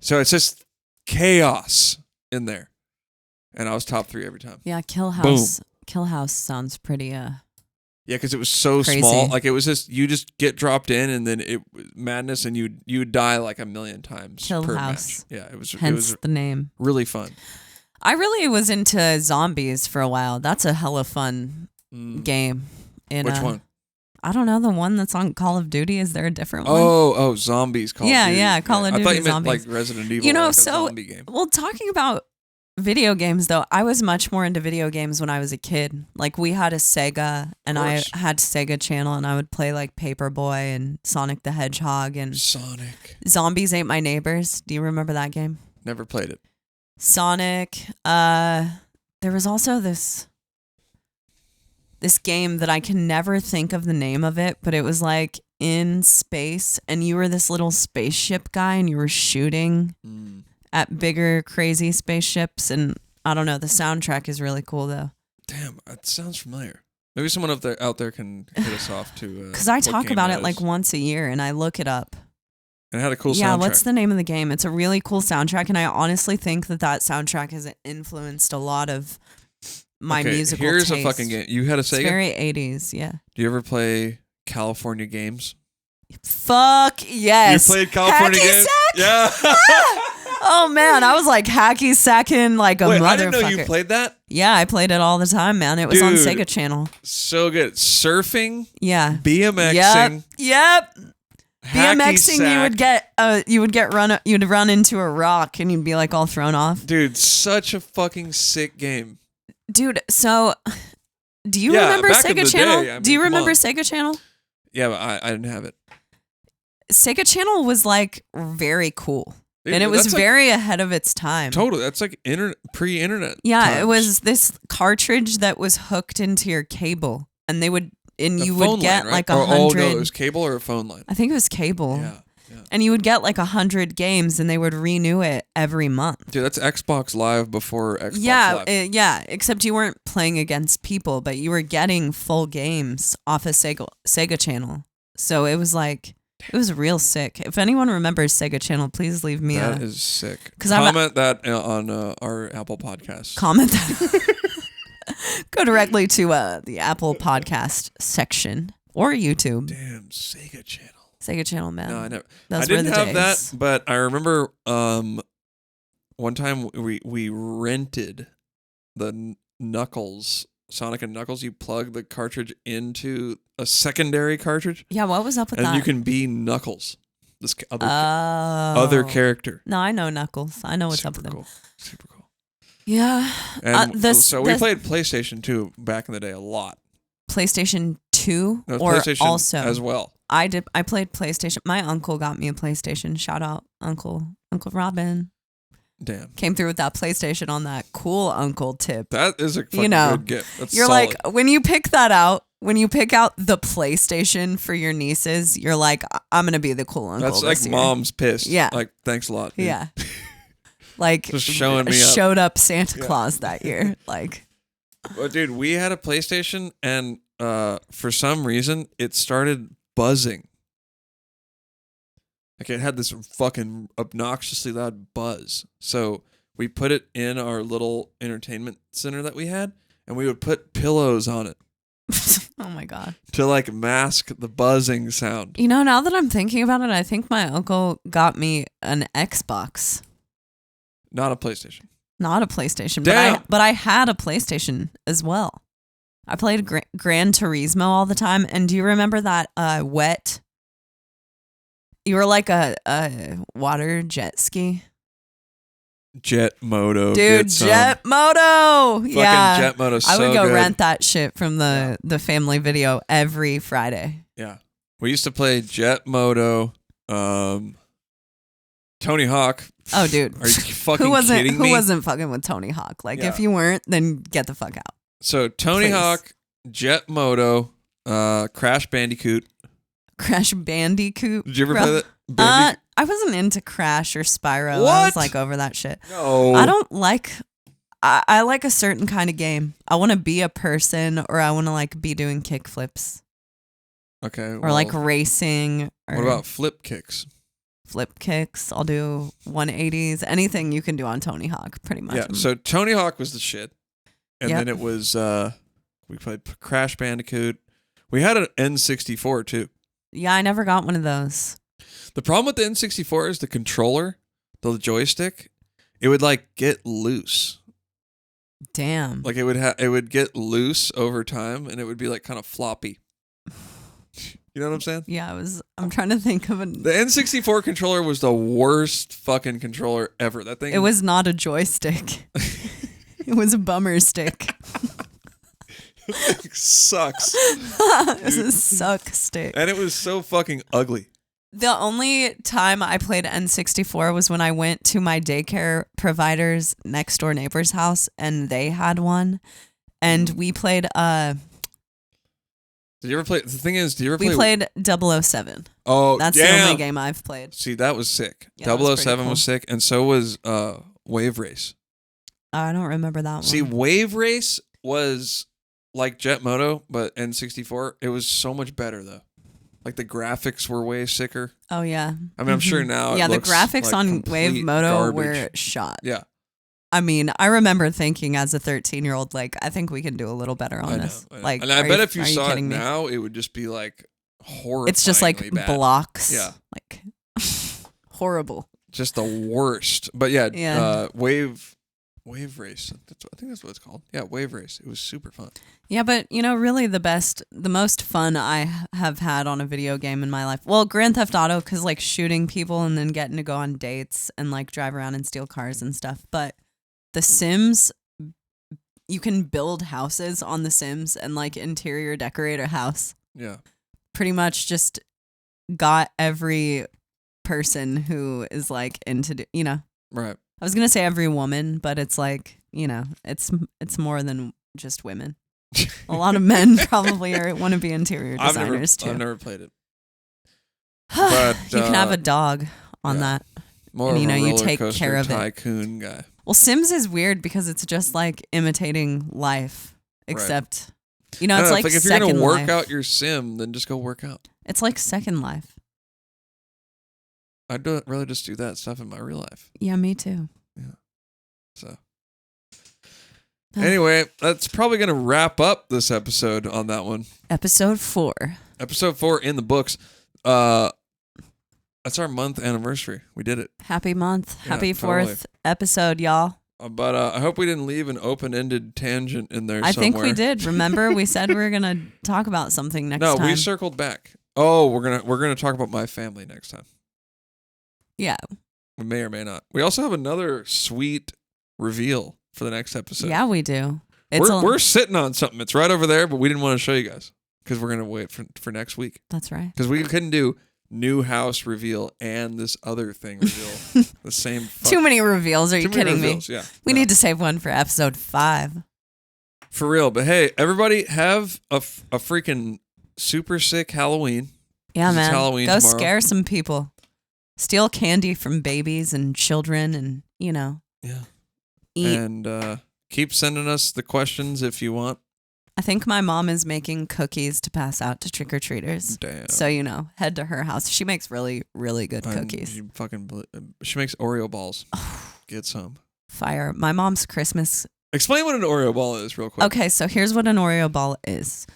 So it's just chaos in there. And I was top 3 every time. Yeah, Kill House. Boom. Kill House sounds pretty Yeah, because it was so crazy. small. Like it was just you just get dropped in, and then it madness, and you would die like 1,000,000 times Kill per House. match. Yeah, it was the name. really fun. I really was into zombies for a while. That's a hella fun game. Which one? I don't know, the one that's on Call of Duty. Is there a different one? Oh, zombies. Call of Duty. Yeah, Call of Duty. I thought you meant zombies. like Resident Evil. Like a zombie game. Well, talking about video games though, I was much more into video games when I was a kid. Like we had a Sega, and I had Sega Channel, and I would play like Paperboy and Sonic the Hedgehog and Sonic. Zombies Ate My Neighbors. Do you remember that game? Never played it. Sonic. There was also this game that I can never think of the name of it, but it was like in space, and you were this little spaceship guy, and you were shooting at bigger, crazy spaceships. And I don't know, the soundtrack is really cool though. Damn, that sounds familiar. Maybe someone out there can hit us off to. Because I talk about it like once a year, and I look it up. And it had a cool soundtrack. Yeah, what's the name of the game? It's a really cool soundtrack, and I honestly think that soundtrack has influenced a lot of my musical Here's taste. a fucking game. You had a Sega? It's very 80s, yeah. Do you ever play California Games? Fuck yes. You played California Hacky Games? Sack? Yeah. Oh man, I was like hacky sacking like a motherfucker. I didn't know you played that? Yeah, I played it all the time, man. It was on Dude, Sega Channel. So good. Surfing. Yeah. BMXing. Yep. BMXing. You'd run into a rock and you'd be like all thrown off. Dude, such a fucking sick game. Dude, so do you remember Sega Channel? Day, do you remember Sega Channel? Yeah, but I didn't have it. Sega Channel was like very cool. Dude, and it was very ahead of its time. Totally. That's like pre-internet. Yeah, times. It was this cartridge that was hooked into your cable, and you would get line, right? like 100. Oh no, it was cable or a phone line. I think it was cable. Yeah. And you would get like 100 games, and they would renew it every month. Dude, that's Xbox Live before Xbox Live. Yeah. Except you weren't playing against people, but you were getting full games off of Sega Channel. So it was like. It was real sick. If anyone remembers Sega Channel, please leave me That is sick. 'cause comment that on our Apple Podcast. Comment that. Go directly to the Apple Podcast section or YouTube. Damn, Sega Channel. Sega Channel, man. No, I never. Those I didn't were the have days. that, but I remember one time we rented the Knuckles. Sonic and Knuckles, you plug the cartridge into a secondary cartridge. Yeah, what was up with that? And you can be Knuckles, this other character. No, I know Knuckles. I know what's up with him. Super cool. Yeah. And we played PlayStation 2 back in the day a lot. PlayStation 2 No, or PlayStation also as well. I played PlayStation. My uncle got me a PlayStation. Shout out Uncle Robin. Damn. Came through with that PlayStation on that cool uncle tip. That is a fucking good gift. That's you're solid. like, when you pick out the PlayStation for your nieces, you're like, I'm going to be the cool uncle. That's like this year. Mom's pissed. Yeah. Like, thanks a lot. Dude. Yeah. Like, just showing me showed up Santa Claus that year. Like, well, dude, we had a PlayStation, and for some reason, it started buzzing. Like it had this fucking obnoxiously loud buzz. So we put it in our little entertainment center that we had, and we would put pillows on it. Oh my God. To like mask the buzzing sound. You know, now that I'm thinking about it, I think my uncle got me an Xbox. Not a PlayStation. Not a PlayStation. Damn. But I had a PlayStation as well. I played Gran Turismo all the time. And do you remember that wet? You were like a water jet ski. Jet Moto. Dude, Jet Moto. Fucking Yeah. Jet Moto. So I would go good. rent that shit from the Family Video every Friday. Yeah. We used to play Jet Moto, Tony Hawk. Oh, dude. Are you fucking kidding me? Who wasn't fucking with Tony Hawk? Like, Yeah. if you weren't, then get the fuck out. So Tony Please. Hawk, Jet Moto, Crash Bandicoot. Crash Bandicoot. Did you ever bro. play that? I wasn't into Crash or Spyro. What? I was like over that shit. No. I don't like. I like a certain kind of game. I want to be a person, or I want to like be doing kick flips, Okay. or like racing. Or what about flip kicks? flip kicks? I'll do 180s. Anything you can do on Tony Hawk, pretty much. Yeah. So Tony Hawk was the shit, and Yep. then it was we played Crash Bandicoot. We had an N64 too. Yeah, I never got one of those. The problem with the N64 is the controller, the joystick. It would like get loose. Damn. Like it would get loose over time, and it would be like kind of floppy. You know what I'm saying? Yeah, I'm trying to think of The N64 controller was the worst fucking controller ever. That thing. It was not a joystick. It was a bummer stick. It sucks. It was a suck stick. And it was so fucking ugly. The only time I played N64 was when I went to my daycare provider's next door neighbor's house, and they had one, and we played. Did you ever play? The thing is, do you ever play? We played 007. Oh, That's damn. the only game I've played. See, that was sick. Yeah, that was 007 pretty was cool. sick, and so was Wave Race. I don't remember that one. See, Wave Race was like Jet Moto, but N64. It was so much better though. Like the graphics were way sicker. Oh yeah. I mean, I'm sure now. Yeah, it the looks graphics like on complete Wave Moto garbage. were shot. Yeah, I mean, I remember thinking as a 13-year-old, like, I think we can do a little better on this. I know. Like, and I bet if you are saw it kidding me? now, it would just be like horrifyingly It's just like bad. blocks. Yeah. Like horrible. Just the worst. But yeah, Yeah. Wave Race. I think that's what it's called. Yeah, Wave Race. It was super fun. Yeah, but really the most fun I have had on a video game in my life. Well, Grand Theft Auto, because like shooting people and then getting to go on dates and like drive around and steal cars and stuff. But The Sims, you can build houses on The Sims and like interior decorate a house. Yeah. Pretty much just got every person who is like into, Right. I was going to say every woman, but it's like, it's more than just women. A lot of men probably want to be interior designers too. I've never played it. But you can have a dog on that. More And, of a you roller take coaster care of it. tycoon guy. Well, Sims is weird because it's just like imitating life, except, it's I don't know, like if you're Second gonna work Life. out your sim, then just go work out. It's like Second Life. I'd really just do that stuff in my real life. Yeah, me too. So anyway, that's probably gonna wrap up this episode on that one. Episode 4. Episode 4 in the books. That's our month anniversary. We did it. Happy month. Yeah, Happy totally. 4th episode, y'all. But I hope we didn't leave an open-ended tangent in there I somewhere. think we did. Remember, we said we were gonna talk about something next No, time. we circled back. Oh, we're gonna talk about my family next time. Yeah. We may or may not. We also have another sweet reveal for the next episode. Yeah, we do. We're sitting on something. It's right over there, but we didn't want to show you guys because we're gonna wait for next week. That's right. Because we couldn't do new house reveal and this other thing reveal the same. Too many reveals. Are you Too many kidding reveals, me? Yeah. We No. need to save one for episode 5. For real. But hey, everybody have a freaking super sick Halloween. Yeah, 'Cause it's man. Halloween Go tomorrow. scare some people. Steal candy from babies and children, and Yeah. eat. And keep sending us the questions if you want. I think my mom is making cookies to pass out to trick or treaters. Damn. So head to her house. She makes really, really good cookies. She makes Oreo balls. Get some. Fire. My mom's Christmas. Explain what an Oreo ball is real quick. Okay, so here's what an Oreo ball is.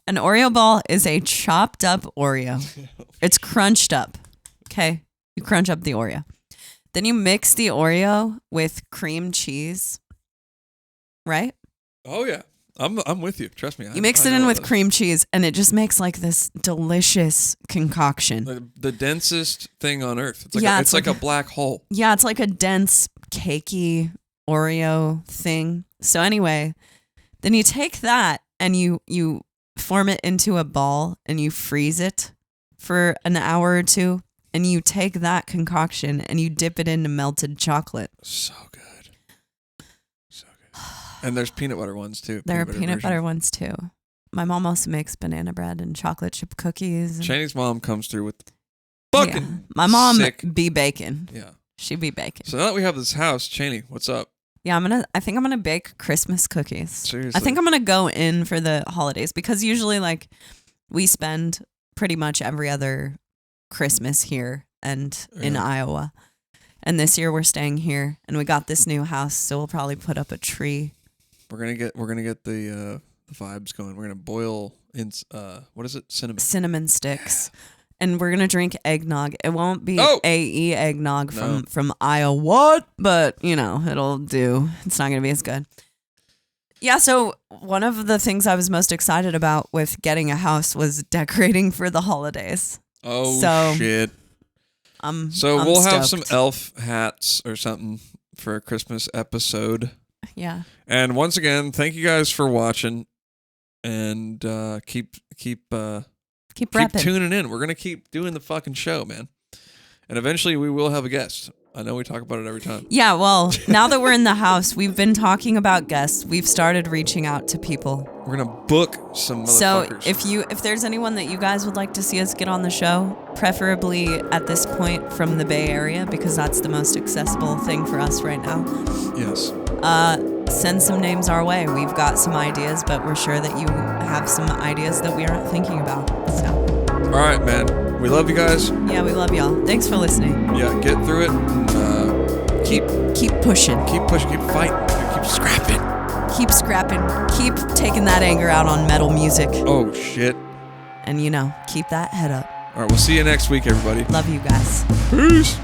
An Oreo ball is a chopped up Oreo. It's crunched up. Okay, you crunch up the Oreo. Then you mix the Oreo with cream cheese. Right? Oh yeah. I'm with you. Trust me. You mix it in with cream cheese, and it just makes like this delicious concoction. The densest thing on earth. It's like Yeah, it's like a black hole. Yeah, it's like a dense, cakey Oreo thing. So anyway, then you take that and you form it into a ball and you freeze it for an hour or two, and you take that concoction and you dip it into melted chocolate. So good. So good. And there's peanut butter ones too. There are peanut version. butter ones too. My mom also makes banana bread and chocolate chip cookies. Chaney's mom comes through with fucking My mom sick. be baking. Yeah. She be baking. So now that we have this house, Chaney, what's up? Yeah, I think I'm gonna bake Christmas cookies. Seriously. I think I'm gonna go in for the holidays because usually like we spend pretty much every other Christmas here and in Iowa. And this year we're staying here and we got this new house, so we'll probably put up a tree. We're gonna get the vibes going. We're gonna boil in what is it? Cinnamon sticks. And we're gonna drink eggnog. It won't be AE eggnog from Iowa, but it'll do. It's not gonna be as good. Yeah, so one of the things I was most excited about with getting a house was decorating for the holidays. Oh shit. I'm we'll stoked. have some elf hats or something for a Christmas episode. Yeah. And once again, thank you guys for watching, and keep tuning in. We're gonna keep doing the fucking show, man. And eventually we will have a guest. I know we talk about it every time. Yeah, well, now that we're in the house, we've been talking about guests. We've started reaching out to people. We're gonna book some motherfuckers. So if there's anyone that you guys would like to see us get on the show, preferably at this point from the Bay Area, because that's the most accessible thing for us right now. Yes. Send some names our way. We've got some ideas, but we're sure that you have some ideas that we aren't thinking about. So. All right, man. We love you guys. Yeah, we love y'all. Thanks for listening. Yeah, get through it. And, keep pushing. Keep pushing. Keep fighting. Keep scrapping. Keep scrapping. Keep taking that anger out on metal music. Oh, shit. And keep that head up. All right, we'll see you next week, everybody. Love you guys. Peace.